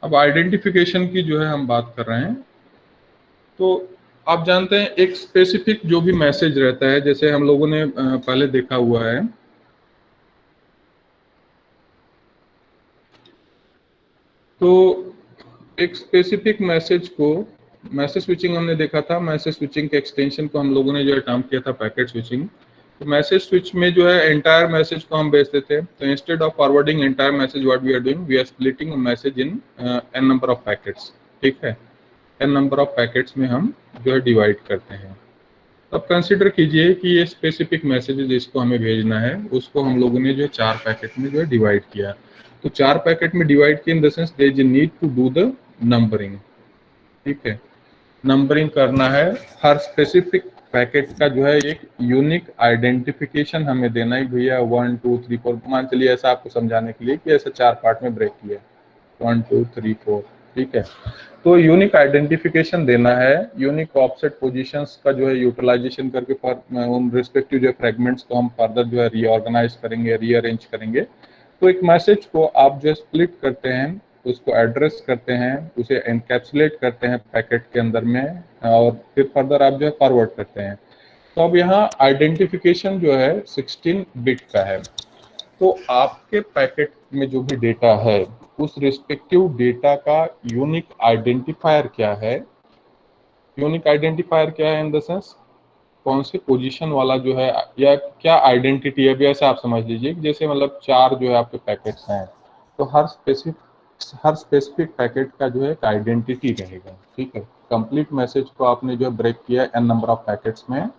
अब आइडेंटिफिकेशन की जो है हम बात कर रहे हैं। तो आप जानते हैं एक स्पेसिफिक जो भी मैसेज रहता है, जैसे हम लोगों ने पहले देखा हुआ है, तो एक स्पेसिफिक मैसेज को, मैसेज स्विचिंग हमने देखा था, मैसेज स्विचिंग के एक्सटेंशन को हम लोगों ने जो है टर्म किया था पैकेट स्विचिंग। तो मैसेज स्विच में जो है एंटायर मैसेज को हम भेजते थे। तो instead of forwarding entire message what we are doing, we are splitting a message in n number of packets. ठीक है, एन नंबर ऑफ पैकेट्स में हम जो है डिवाइड करते हैं। अब कंसिडर कीजिए कि ये स्पेसिफिक मैसेज जिसको हमें भेजना है उसको हम लोगों ने जो है 4 पैकेट में जो है डिवाइड किया। तो 4 पैकेट में डिवाइड किया in the sense there is need to do the numbering. ठीक है, नंबरिंग करना है। हर स्पेसिफिक पैकेट का जो है एक यूनिक आइडेंटिफिकेशन हमें देना है भैया 1 2 3 4। मान चलिए ऐसा आपको समझाने के लिए कि ऐसे 4 पार्ट में ब्रेक किया 1 2 3 4। ठीक है, तो यूनिक आइडेंटिफिकेशन देना है। यूनिक ऑफसेट पोजीशंस का जो है यूटिलाइजेशन करके उन रिस्पेक्टिव जो फ्रेगमेंट्स को हम फर्दर जो है रीऑर्गेनाइज करेंगे, रीअरेंज करेंगे। तो एक मैसेज को आप जो स्प्लिट करते हैं, उसको एड्रेस करते हैं, उसे एनकैप्सुलेट करते हैं पैकेट के अंदर में, और फिर फर्दर आप जो है फॉरवर्ड करते हैं। तो अब यहाँ आइडेंटिफिकेशन जो है 16 बिट का है। तो आपके पैकेट में जो भी डेटा है उस रिस्पेक्टिव डेटा का यूनिक आइडेंटिफायर क्या है। यूनिक आइडेंटिफायर क्या है इन द सेंस कौन से पोजीशन वाला जो है या क्या आइडेंटिटी है। अभी ऐसा आप समझ लीजिए कि जैसे मतलब 4 जो है आपके पैकेट्स हैं, तो हर स्पेसिफिक पैकेट का जो है एक आइडेंटिटी रहेगा। ठीक है, कंप्लीट मैसेज को आपने जो है ब्रेक किया एन नंबर ऑफ पैकेट्स में।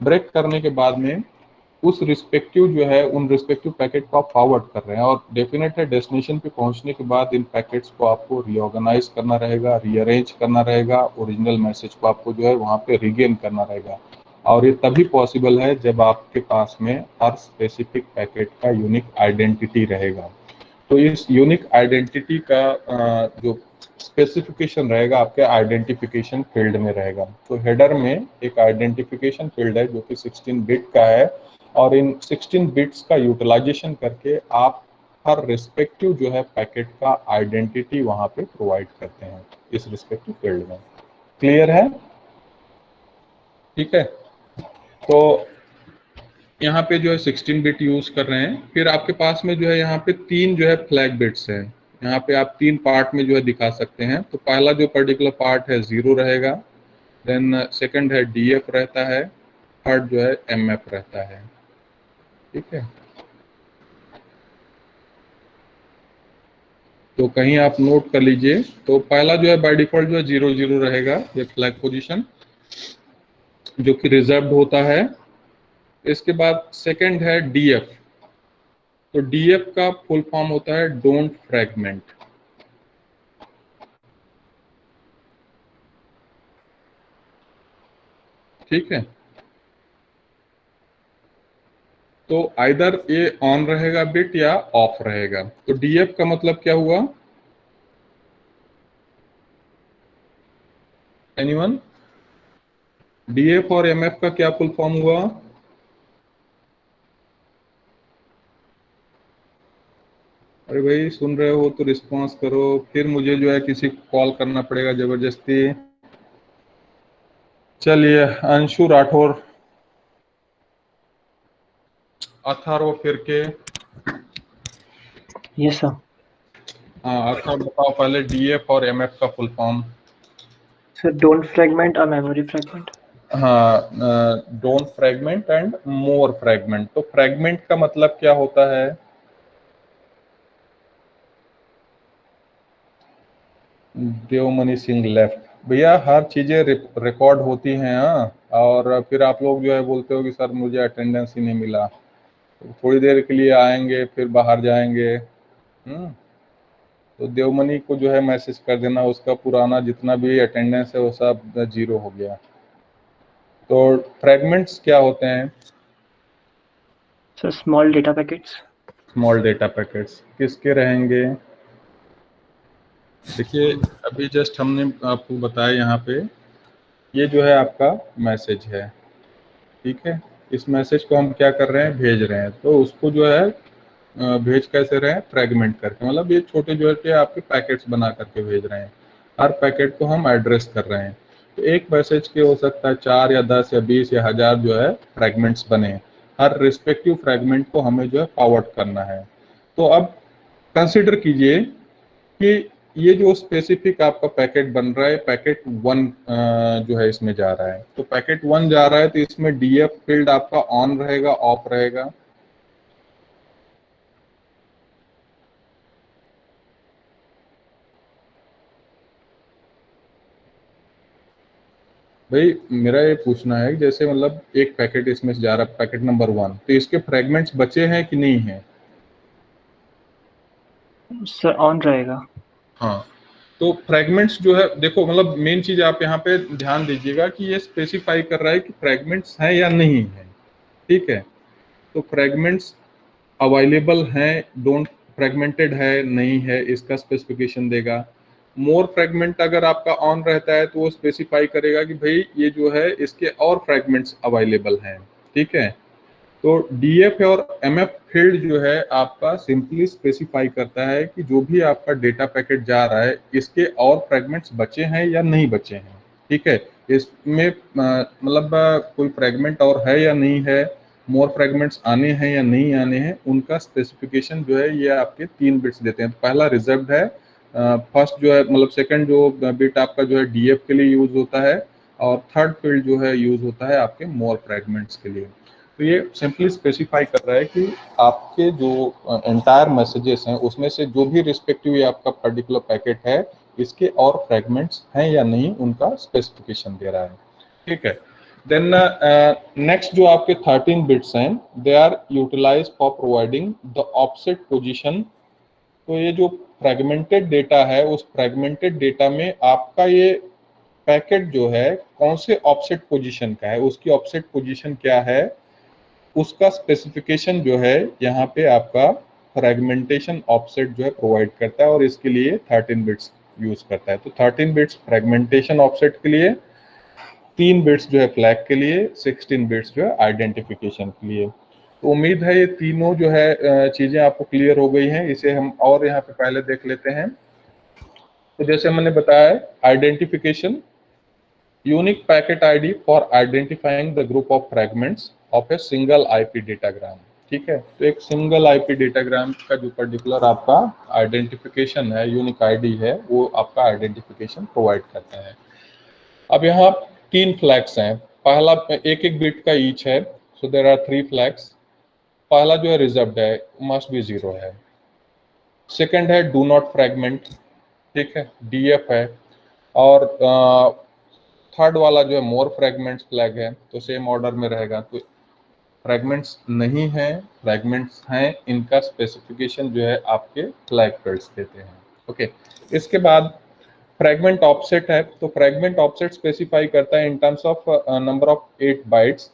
ब्रेक करने के बाद में उस रिस्पेक्टिव जो है उन रिस्पेक्टिव पैकेट को आप फॉरवर्ड कर रहे हैं, और डेफिनेट है डेस्टिनेशन पे पहुंचने के बाद इन पैकेट्स को आपको रीऑर्गेनाइज करना रहेगा, रीअरेंज करना रहेगा, ओरिजिनल मैसेज को आपको जो है वहाँ पे रिगेन करना रहेगा। और ये तभी पॉसिबल है जब आपके पास में हर स्पेसिफिक पैकेट का यूनिक आइडेंटिटी रहेगा। तो इस यूनिक आइडेंटिटी का जो स्पेसिफिकेशन रहेगा आपके आइडेंटिफिकेशन फील्ड में रहेगा। तो हेडर में एक आइडेंटिफिकेशन फील्ड है जो कि 16 बिट का है, और इन 16 बिट्स का यूटिलाइजेशन करके आप हर रिस्पेक्टिव जो है पैकेट का आइडेंटिटी वहां पे प्रोवाइड करते हैं इस रिस्पेक्टिव फील्ड में। क्लियर है? ठीक है, तो यहाँ पे जो है 16 बिट यूज कर रहे हैं। फिर आपके पास में जो है यहाँ पे 3 जो है फ्लैग बिट्स हैं। यहाँ पे आप 3 पार्ट में जो है दिखा सकते हैं। तो पहला जो पर्टिकुलर पार्ट है 0 रहेगा, देन सेकंड है DF रहता है, थर्ड जो है MF रहता है। ठीक है, तो कहीं आप नोट कर लीजिए। तो पहला जो है बाय डिफॉल्ट जो है 0 0 रहेगा, ये फ्लैग पोजीशन जो कि रिजर्व्ड होता है। इसके बाद सेकंड है DF। तो DF का फुल फॉर्म होता है डोंट फ्रैगमेंट। ठीक है, तो आइदर ये ऑन रहेगा बिट या ऑफ रहेगा। तो डीएफ का मतलब क्या हुआ? एनीवन? डीएफ और एमएफ का क्या फुल फॉर्म हुआ? अरे भाई सुन रहे हो तो रिस्पांस करो, फिर मुझे जो है किसी को कॉल करना पड़ेगा जबरदस्ती। चलिए, अंशु राठौर, अथर्व फिरके। Yes sir. हाँ अथर्व बताओ पहले डीएफ और एमएफ का full form. Sir don't fragment और मेमोरी फ्रैगमेंट। हाँ, don't fragment and more fragment. तो फ्रैगमेंट का मतलब क्या होता है? देवमणि सिंह लेफ्ट। भैया हर चीजें रिकॉर्ड होती हैं, हाँ, और फिर आप लोग जो है बोलते हो कि सर मुझे अटेंडेंस ही नहीं मिला, तो थोड़ी देर के लिए आएंगे फिर बाहर जाएंगे। तो देवमणि को जो है मैसेज कर देना, उसका पुराना जितना भी अटेंडेंस है वो सब जीरो हो गया। तो फ्रैगमेंट्स क्या होते हैं? Sir small data packets. Small data packets किसके रहेंगे? देखिए अभी जस्ट हमने आपको बताया यहाँ पे, ये जो है आपका मैसेज है, ठीक है। इस मैसेज को हम क्या कर रहे हैं? भेज रहे हैं। तो उसको जो है भेज कैसे रहे हैं? फ्रैगमेंट करके, मतलब ये छोटे जो है आपके पैकेट्स बना करके भेज रहे हैं। हर पैकेट को हम एड्रेस कर रहे हैं। तो एक मैसेज के हो सकता है 4 या 10 या 20 या 1000 जो है फ्रैगमेंट्स बने। हर रिस्पेक्टिव फ्रैगमेंट को हमें जो है फॉरवर्ड करना है। तो अब कंसिडर कीजिए कि ये जो स्पेसिफिक आपका पैकेट बन रहा है, पैकेट 1 जो है इसमें जा रहा है। तो पैकेट 1 जा रहा है तो इसमें डीएफ फील्ड आपका ऑन रहेगा, ऑफ रहेगा? भाई मेरा ये पूछना है कि जैसे मतलब एक पैकेट इसमें से जा रहा है, पैकेट नंबर 1, तो इसके फ्रैगमेंट्स बचे हैं कि नहीं है? सर ऑन रहेगा। हाँ, तो फ्रैगमेंट्स जो है देखो, मतलब मेन चीज आप यहाँ पे ध्यान दीजिएगा कि ये स्पेसिफाई कर रहा है कि फ्रैगमेंट्स हैं या नहीं है, ठीक है। तो फ्रैगमेंट्स अवेलेबल हैं, डोंट फ्रैगमेंटेड है, नहीं है, इसका स्पेसिफिकेशन देगा। मोर फ्रैगमेंट अगर आपका ऑन रहता है तो वो स्पेसिफाई करेगा कि भाई ये जो है इसके और फ्रैगमेंट्स अवेलेबल हैं, ठीक है। तो डीएफ और एमएफ फील्ड जो है आपका सिंपली स्पेसिफाई करता है कि जो भी आपका डेटा पैकेट जा रहा है इसके और फ्रैगमेंट्स बचे हैं या नहीं बचे हैं, ठीक है। इसमें मतलब कोई फ्रैगमेंट और है या नहीं है, मोर फ्रैगमेंट्स आने हैं या नहीं आने हैं, उनका स्पेसिफिकेशन जो है ये आपके 3 बिट्स देते हैं। तो पहला रिजर्व्ड है, फर्स्ट जो है मतलब सेकंड जो बिट आपका जो है डीएफ के लिए यूज होता है, और थर्ड फील्ड जो है यूज होता है आपके मोर फ्रैगमेंट्स के लिए। तो ये सिंपली स्पेसिफाई कर रहा है कि आपके जो एंटायर मैसेजेस हैं उसमें से जो भी रिस्पेक्टिव आपका पर्टिकुलर पैकेट है इसके और फ्रैगमेंट्स हैं या नहीं, उनका स्पेसिफिकेशन दे रहा है, ठीक है। देन नेक्स्ट जो आपके 13 बिट्स हैं, they are utilize for providing the offset position. तो ये जो फ्रैगमेंटेड डेटा है उस फ्रैगमेंटेड डेटा में आपका ये पैकेट जो है कौन से ऑफसेट पोजीशन का है, उसकी ऑफसेट पोजीशन क्या है, उसका स्पेसिफिकेशन जो है यहाँ पे आपका फ्रैगमेंटेशन ऑफसेट जो है प्रोवाइड करता है, और इसके लिए 13 बिट्स यूज करता है। तो 13 बिट्स फ्रैगमेंटेशन ऑफसेट के लिए, 3 बिट्स जो है फ्लैग के लिए, 16 बिट्स जो है आइडेंटिफिकेशन के लिए। तो उम्मीद है ये तीनों जो है चीजें आपको क्लियर हो गई हैं। इसे हम और यहाँ पे पहले देख लेते हैं। तो जैसे मैंने बताया, identification, unique packet ID for identifying the group of fragments of a single IP datagram, ठीक है। तो एक सिंगल आईपी डेटाग्राम का जो पर्टिकुलर आपका आइडेंटिफिकेशन है, यूनिक आईडी है, वो आपका आइडेंटिफिकेशन प्रोवाइड करता है। अब यहाँ 3 फ्लैग्स हैं, पहला एक एक बिट का ईच है, सो देयर आर 3 फ्लैग्स। पहला जो है रिजर्व्ड है, मस्ट बी 0 है। सेकंड है डू नॉट फ्रैगमेंट, ठीक है, डीएफ है। और थर्ड वाला जो है मोर फ्रैगमेंट्स फ्लैग है, तो सेम ऑर्डर में रहेगा। तो फ्रैगमेंट्स नहीं है, फ्रैगमेंट्स हैं, इनका स्पेसिफिकेशन जो है आपके फ्लैग फील्ड्स देते हैं, ओके। इसके बाद फ्रैगमेंट ऑफसेट है, तो फ्रैगमेंट ऑफसेट स्पेसिफाई करता है in terms of number of 8 bytes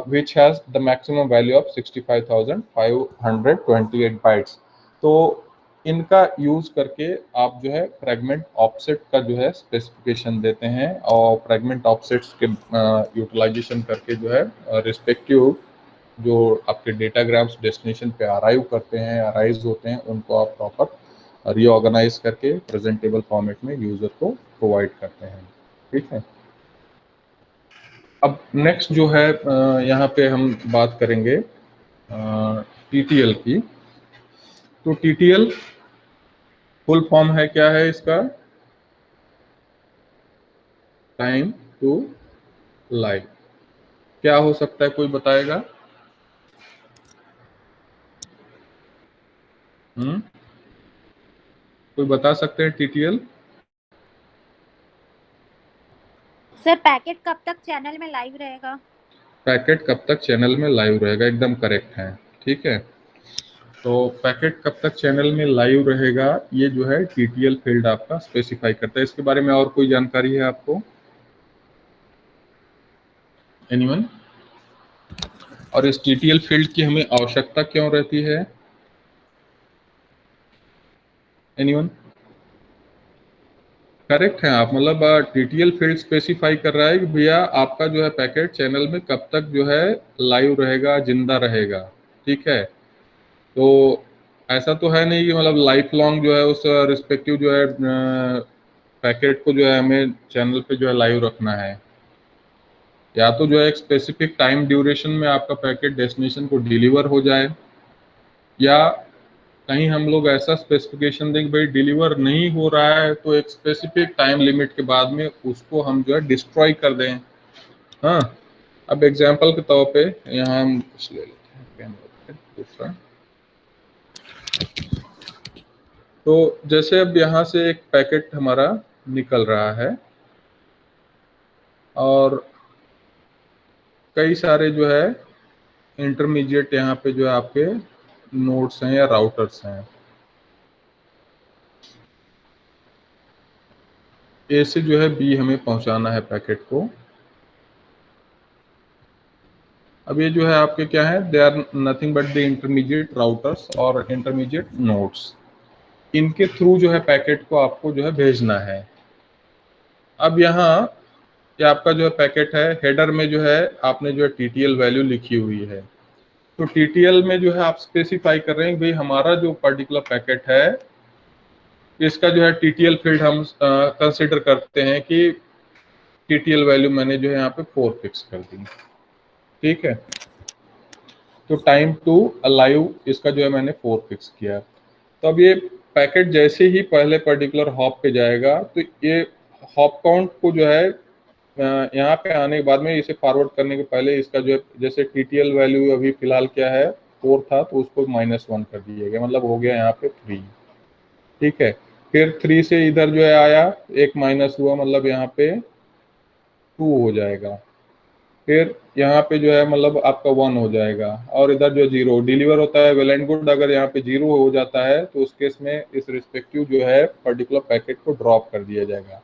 which has the maximum value of 65,528 bytes। तो इनका यूज करके आप जो है फ्रेगमेंट ऑफसेट का जो है स्पेसिफिकेशन देते हैं, और फ्रेगमेंट ऑफसेट्स के यूटिलाइजेशन करके जो है रिस्पेक्टिव जो आपके डेटाग्राम्स डेस्टिनेशन पे अराइव करते हैं, अराइज होते हैं, उनको आप प्रॉपर रीऑर्गेनाइज करके प्रेजेंटेबल फॉर्मेट में यूजर को प्रोवाइड करते हैं। ठीक है, अब नेक्स्ट जो है यहाँ पे हम बात करेंगे TTL की। तो TTL फुल फॉर्म है, क्या है इसका? Time to live. क्या हो सकता है, कोई बताएगा? कोई बता सकते हैं TTL? सर पैकेट कब तक चैनल में लाइव रहेगा? पैकेट कब तक चैनल में लाइव रहेगा, एकदम करेक्ट है। ठीक है, तो पैकेट कब तक चैनल में लाइव रहेगा, ये जो है TTL फील्ड आपका स्पेसिफाई करता है। इसके बारे में और कोई जानकारी है आपको? एनीवन? और इस TTL फील्ड की हमें आवश्यकता क्यों रहती है? एनीवन? करेक्ट है आप, मतलब TTL फील्ड स्पेसिफाई कर रहा है कि भैया आपका जो है पैकेट चैनल में कब तक जो है लाइव रहेगा, जिंदा रहेगा। ठीक है, तो ऐसा तो है नहीं कि मतलब लाइफ लॉन्ग जो है उस रिस्पेक्टिव जो है पैकेट को जो है हमें चैनल पे जो है लाइव रखना है। या तो जो है एक स्पेसिफिक टाइम ड्यूरेशन में आपका पैकेट डेस्टिनेशन को डिलीवर हो जाए, या कहीं हम लोग ऐसा स्पेसिफिकेशन दें कि भाई डिलीवर नहीं हो रहा है तो एक स्पेसिफिक टाइम लिमिट के बाद में उसको हम जो है डिस्ट्रॉय कर दें। हाँ, अब एग्जांपल के तौर पे यहाँ हम ले लेते हैं दूसरा। तो जैसे अब यहाँ से एक पैकेट हमारा निकल रहा है और कई सारे जो है इंटरमीडिएट यहाँ पे जो है आपके नोड्स हैं या राउटर्स हैं। ए से जो है बी हमें पहुंचाना है पैकेट को। अब ये जो है आपके क्या है, they are nothing but the intermediate routers और इंटरमीडिएट नोड्स। इनके थ्रू जो है पैकेट को आपको जो है भेजना है। अब यहाँ ये आपका जो है पैकेट है, हेडर में जो है आपने जो है TTL वैल्यू लिखी हुई है। तो TTL में जो है आप स्पेसिफाई कर रहे हैं भाई हमारा जो पर्टिकुलर पैकेट है इसका जो है TTL फील्ड हम कंसिडर करते हैं कि TTL वैल्यू मैंने जो है यहाँ पे 4 फिक्स कर दी। ठीक है, तो टाइम टू अलाइव इसका जो है मैंने 4 फिक्स किया। तो अब ये पैकेट जैसे ही पहले पर्टिकुलर हॉप पे जाएगा तो ये हॉप काउंट को जो है यहाँ पे आने के बाद में इसे फॉरवर्ड करने के पहले इसका जो है जैसे TTL वैल्यू अभी फिलहाल क्या है 4 था तो उसको -1 कर दिया गया, मतलब हो गया यहाँ पे 3। ठीक है, फिर 3 से इधर जो है आया, एक माइनस हुआ, मतलब यहाँ पे 2 हो जाएगा। फिर यहाँ पे जो है मतलब आपका 1 हो जाएगा, और इधर जो 0 डिलीवर होता है वेल एंड गुड। अगर यहाँ पे 0 हो जाता है तो उस केस में इस रिस्पेक्टिव जो है पर्टिकुलर पैकेट को ड्रॉप कर दिया जाएगा।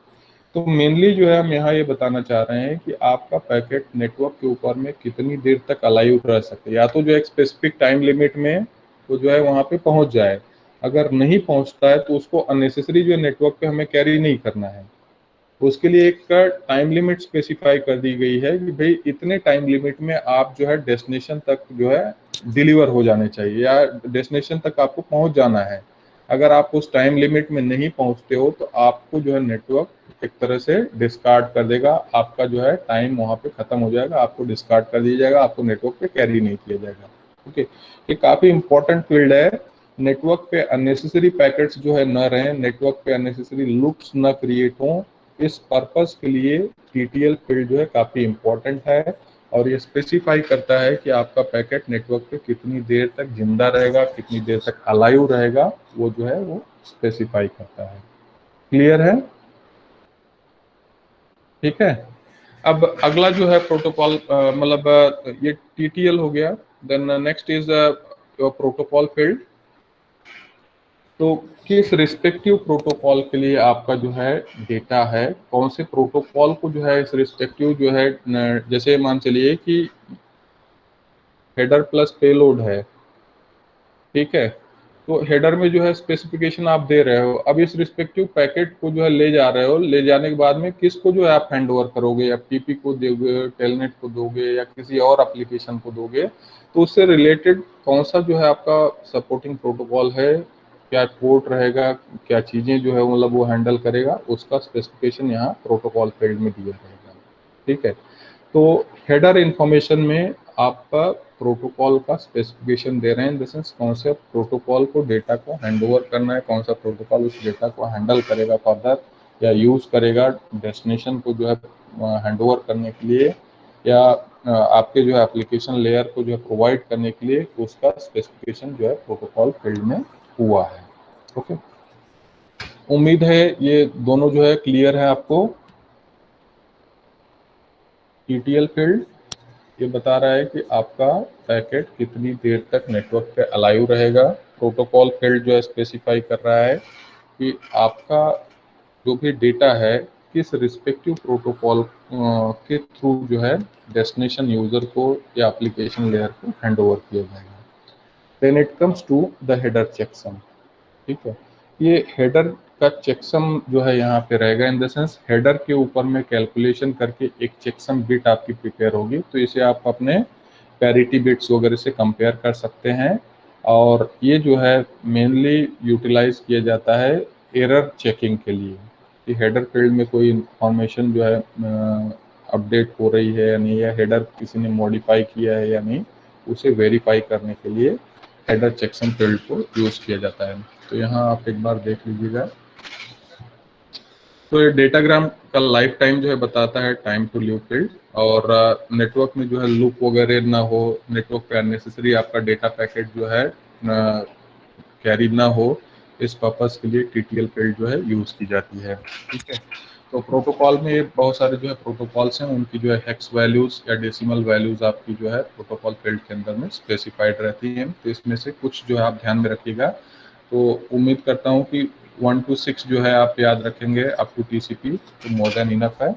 तो मेनली जो है हम यहाँ ये बताना चाह रहे हैं कि आपका पैकेट नेटवर्क के ऊपर में कितनी देर तक अलाइव रह सकते हैं। या तो जो एक स्पेसिफिक टाइम लिमिट में तो जो है वहाँ पे पहुँच जाए, अगर नहीं पहुँचता है तो उसको अननेसेसरी जो नेटवर्क पे हमें कैरी नहीं करना है। उसके लिए एक टाइम लिमिट स्पेसिफाई कर दी गई है कि भाई इतने टाइम लिमिट में आप जो है डेस्टिनेशन तक जो है डिलीवर हो जाने चाहिए या डेस्टिनेशन तक आपको पहुंच जाना है। अगर आप उस टाइम लिमिट में नहीं पहुंचते हो तो आपको जो है नेटवर्क एक तरह से डिस्कार्ड कर देगा, आपका जो है टाइम वहां पे खत्म हो जाएगा, आपको डिस्कार्ड कर दिया जाएगा, आपको नेटवर्क पे कैरी नहीं किया जाएगा। ओके, ये काफी इंपॉर्टेंट फील्ड है। नेटवर्क पे अननेसेसरी पैकेट्स जो है न रहें, नेटवर्क पे अननेसेसरी लूप्स न क्रिएट हों, इस पर्पस के लिए TTL फील्ड जो है काफ़ी इम्पोर्टेंट है और ये स्पेसिफाई करता है कि आपका पैकेट नेटवर्क पे कितनी देर तक जिंदा रहेगा, कितनी देर तक अलाइव रहेगा, वो जो है वो स्पेसिफाई करता है। क्लियर है? ठीक है, अब अगला जो है प्रोटोकॉल मतलब ये TTL हो गया। Then next is protocol field. तो किस रिस्पेक्टिव प्रोटोकॉल के लिए आपका जो है डेटा है, कौन से प्रोटोकॉल को जो है इस रिस्पेक्टिव जो है, जैसे मान चलिए कि हेडर प्लस पेलोड है, ठीक है। तो हेडर में जो है स्पेसिफिकेशन आप दे रहे हो, अब इस रिस्पेक्टिव पैकेट को जो है ले जा रहे हो, ले जाने के बाद में किसको जो है आप हैंड ओवर करोगे, एफटीपी को दोगे, टेलनेट को दोगे, या किसी और एप्लीकेशन को दोगे, तो उससे रिलेटेड कौन सा जो है आपका सपोर्टिंग प्रोटोकॉल है, क्या पोर्ट रहेगा, क्या चीज़ें जो है मतलब वो हैंडल करेगा, उसका स्पेसिफिकेशन यहाँ प्रोटोकॉल फील्ड में दिया रहेगा, ठीक है। तो हेडर इंफॉर्मेशन में आपका प्रोटोकॉल का स्पेसिफिकेशन दे रहे हैं, इन द सेंस कौन से प्रोटोकॉल को डेटा को हैंड ओवर करना है, कौन सा प्रोटोकॉल उस डेटा को हैंडल करेगा फर्दर, या यूज़ करेगा डेस्टिनेशन को जो है हैंड ओवर करने के लिए, या आपके जो है एप्लीकेशन लेयर को जो है प्रोवाइड करने के लिए, उसका स्पेसिफिकेशन जो है प्रोटोकॉल फील्ड में हुआ है। ओके, उम्मीद है ये दोनों जो है क्लियर है आपको। टीटीएल फील्ड ये बता रहा है कि आपका पैकेट कितनी देर तक नेटवर्क पे अलाइव रहेगा। प्रोटोकॉल फील्ड जो है स्पेसिफाई कर रहा है कि आपका जो भी डेटा है किस रिस्पेक्टिव प्रोटोकॉल के थ्रू जो है डेस्टिनेशन यूजर को या एप्लीकेशन लेयर को हैंड ओवर किया जाएगा। Then it comes to the header checksum, ठीक है। ये हेडर का चेकसम जो है यहाँ पे रहेगा, इन द सेंस हेडर के ऊपर में कैलकुलेशन करके एक चेकसम बिट आपकी प्रिपेयर होगी, तो इसे आप अपने पैरिटी बिट्स वगैरह से कंपेयर कर सकते हैं। और ये जो है मेनली यूटिलाइज किया जाता है एरर चेकिंग के लिए, कि हेडर फील्ड में कोई इंफॉर्मेशन जो है अपडेट हो रही है या नहीं, या हेडर किसी ने मॉडिफाई किया है या नहीं, उसे वेरीफाई करने के लिए हेडर चेकसम फील्ड को यूज़ किया जाता है। तो यहाँ आप एक बार देख लीजिएगा। तो ये डेटाग्राम का लाइफ टाइम जो है बताता है टाइम टू लीव फील्ड, और नेटवर्क में जो है लूप वगैरह ना हो, नेटवर्क पे अननेसेसरी आपका डेटा पैकेट जो है कैरी ना हो, इस पर्पस के लिए टीटीएल फील्ड जो है यूज़ की जाती है, ठीक है। तो प्रोटोकॉल में ये बहुत सारे जो है प्रोटोकॉल्स हैं, उनकी जो है हेक्स वैल्यूज़ या डेसिमल वैल्यूज़ आपकी जो है प्रोटोकॉल फील्ड के अंदर में स्पेसिफाइड रहती हैं। तो इसमें से कुछ जो है आप ध्यान में रखिएगा। तो उम्मीद करता हूँ कि 1 to 6 जो है आप याद रखेंगे अप टू टीसीपी, तो मोर देन इनफ है।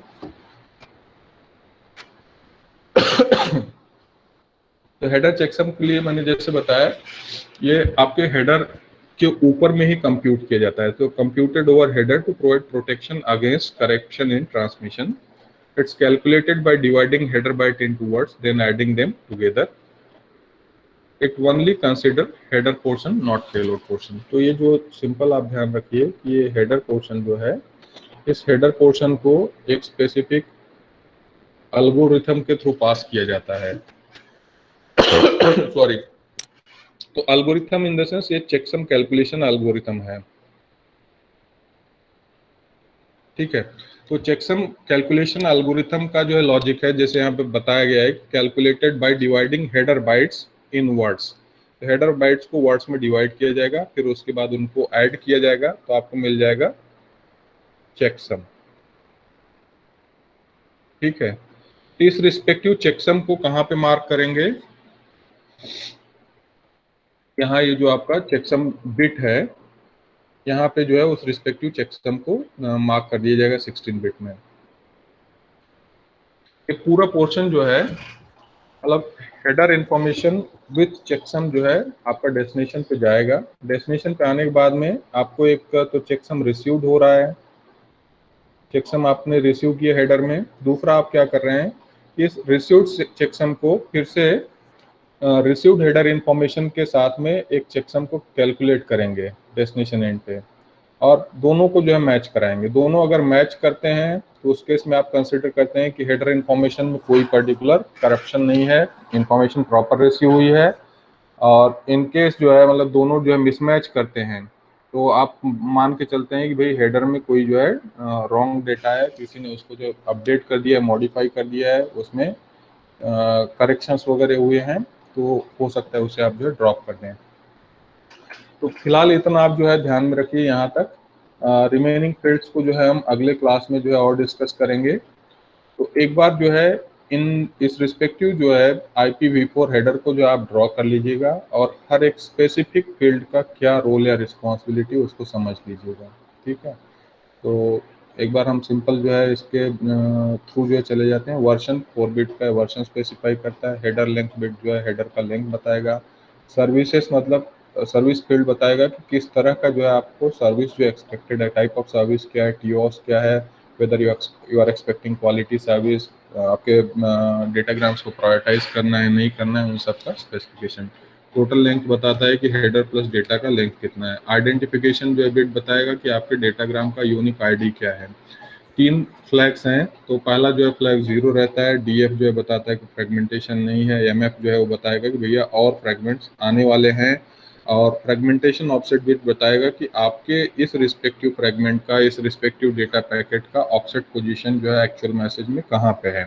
तो हेडर चेकसम के लिए मैंने जैसे बताया, ये आपके हेडर के ऊपर में ही कंप्यूट किया जाता है। तो computed over header to provide protection against correction in transmission. It's calculated by dividing header byte into words then adding them together. It only consider header portion not payload portion. तो ये जो simple आप ध्यान रखिए कि ये header portion जो है, इस हेडर पोर्शन को एक स्पेसिफिक एल्गोरिथम के थ्रू पास किया जाता है। सॉरी, तो एल्गोरिथम इन द सेंस ये चेकसम कैलकुलेशन एल्गोरिथम है, ठीक है। तो चेकसम कैलकुलेशन एल्गोरिथम का जो है लॉजिक है, जैसे यहाँ पे बताया गया है, calculated by dividing header bytes in words. तो हेडर बाइट्स को वर्ड्स में डिवाइड किया जाएगा, फिर उसके बाद उनको ऐड किया जाएगा, तो आपको मिल जाएगा चेकसम, ठीक है। इस रिस्पेक्टिव चेकसम को कहाँ पे मार्क करेंगे, यहाँ ये जो आपका चेकसम बिट है, यहाँ पे जो है उस रिस्पेक्टिव चेकसम को मार्क कर दिया जाएगा 16 बिट में। ये पूरा पोर्शन जो है मतलब हेडर इंफॉर्मेशन विथ चेकसम जो है आपका डेस्टिनेशन पे जाएगा। डेस्टिनेशन पे आने के बाद में आपको एक तो चेकसम रिसीव्ड हो रहा है, चेकसम आपने रिसीव किया हेडर में। दूसरा आप क्या कर रहे हैं, इस रिसीव्ड चेकसम को फिर से रिसीव्ड हेडर इंफॉर्मेशन के साथ में एक चेकसम को कैलकुलेट करेंगे डेस्टिनेशन एंड पे, और दोनों को जो है मैच कराएंगे। दोनों अगर मैच करते हैं तो उस केस में आप कंसिडर करते हैं कि हेडर इंफॉर्मेशन में कोई पर्टिकुलर करप्शन नहीं है, इंफॉर्मेशन प्रॉपर रिसीव हुई है। और इन केस जो है मतलब दोनों जो है मिसमैच करते हैं, तो आप मान के चलते हैं कि भाई हेडर में कोई जो है रॉन्ग डेटा है, किसी ने उसको जो अपडेट कर दिया है, मॉडिफाई कर दिया है, उसमें करेक्शंस वगैरह हुए हैं, तो हो सकता है उसे आप जो है ड्रॉप कर दें। तो फिलहाल इतना आप जो है ध्यान में रखिए यहाँ तक। रिमेनिंग फील्ड्स को जो है हम अगले क्लास में जो है और डिस्कस करेंगे। तो एक बार जो है इस रिस्पेक्टिव जो है IPv4 हेडर को जो आप ड्रॉ कर लीजिएगा, और हर एक स्पेसिफिक फील्ड का क्या रोल या रिस्पॉन्सिबिलिटी उसको समझ लीजिएगा, ठीक है। तो एक बार हम सिंपल जो है इसके थ्रू जो है चले जाते हैं। वर्जन 4 बिट का वर्जन स्पेसिफाई करता है। हेडर लेंथ बिट जो है हेडर का लेंथ बताएगा। सर्विसेज मतलब सर्विस फील्ड बताएगा कि किस तरह का जो है आपको सर्विस जो एक्सपेक्टेड है, टाइप ऑफ सर्विस क्या है, टीओएस क्या है, whether you are expecting quality service, आपके डेटाग्राम्स को प्रायोरिटाइज करना है नहीं करना है, उन सब का स्पेसिफिकेशन। टोटल लेंथ बताता है कि हेडर प्लस डेटा का लेंथ कितना है। आइडेंटिफिकेशन जो है बिट बताएगा कि आपके डेटाग्राम का यूनिक आईडी क्या है। 3 फ्लैग्स हैं, तो पहला जो है फ्लैग 0 रहता है। डीएफ जो है बताता है कि फ्रेगमेंटेशन नहीं है। एमएफ जो है वो बताएगा कि भैया और फ्रेगमेंट्स आने वाले हैं। और फ्रेगमेंटेशन ऑफसेट बिट बताएगा कि आपके इस रिस्पेक्टिव फ्रेगमेंट का, इस रिस्पेक्टिव डेटा पैकेट का ऑफसेट पोजीशन जो है एक्चुअल मैसेज में कहाँ पे है।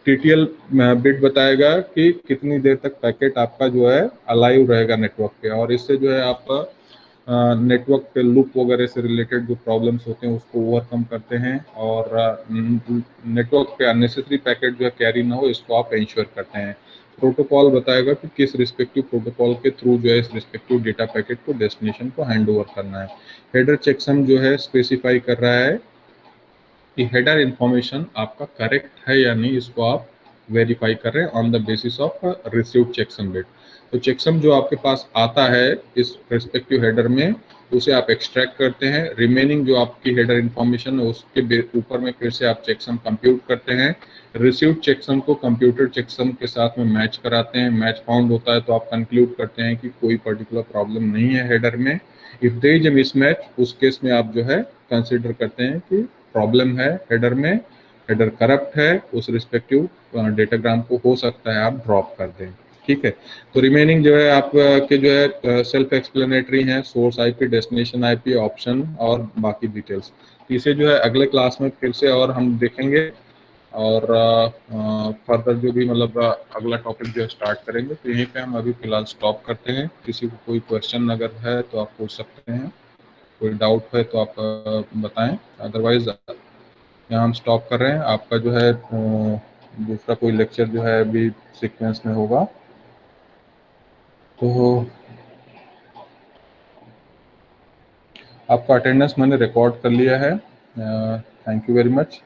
टीटीएल बिट बताएगा कि कितनी देर तक पैकेट आपका जो है अलाइव रहेगा नेटवर्क पे, और इससे जो है आपका नेटवर्क पे लूप वगैरह से रिलेटेड जो प्रॉब्लम्स होते हैं उसको ओवरकम करते हैं, और नेटवर्क पे अननेसेसरी पैकेट जो है कैरी ना हो, इसको आप इंश्योर करते हैं। प्रोटोकॉल बताएगा कि किस रिस्पेक्टिव प्रोटोकॉल के थ्रू जो है इस रिस्पेक्टिव डेटा पैकेट को डेस्टिनेशन को हैंड ओवर करना है। हेडर चेकसम जो है स्पेसिफाई कर रहा है कि हेडर इंफॉर्मेशन आपका करेक्ट है या नहीं, इसको आप वेरीफाई कर रहे हैं on the basis of received checksum bit. तो चेकसम जो आपके पास आता है इस रिस्पेक्टिव हेडर में, उसे आप एक्सट्रैक्ट करते हैं। रिमेनिंग जो आपकी हेडर इंफॉर्मेशन है उसके ऊपर में फिर से आप चेकसम कंप्यूट करते हैं। रिसीव्ड चेकसम को कंप्यूटर चेकसम के साथ में मैच कराते हैं। मैच फाउंड होता है तो आप कंक्लूड करते हैं कि कोई पर्टिकुलर प्रॉब्लम नहीं है हेडर में। If there is a mismatch, उस केस में आप जो है कंसिडर करते हैं कि प्रॉब्लम है हेडर में, हेडर करप्ट है, उस रिस्पेक्टिव डेटाग्राम को हो सकता है आप ड्रॉप कर दें। ठीक है, तो रिमेनिंग जो है आपके जो है सेल्फ एक्सप्लेनेटरी हैं, source IP, destination IP, option और बाकी डिटेल्स। इसे जो है अगले क्लास में फिर से और हम देखेंगे, और फर्दर जो भी मतलब अगला टॉपिक जो है स्टार्ट करेंगे। तो यहीं पे हम अभी फिलहाल स्टॉप करते हैं। किसी को कोई क्वेश्चन अगर है तो आप पूछ सकते हैं, कोई डाउट है तो आप बताएं, अदरवाइज यहाँ हम स्टॉप कर रहे हैं। आपका जो है दूसरा कोई लेक्चर जो है अभी सीक्वेंस में होगा। तो आपका अटेंडेंस मैंने रिकॉर्ड कर लिया है। Thank you very much.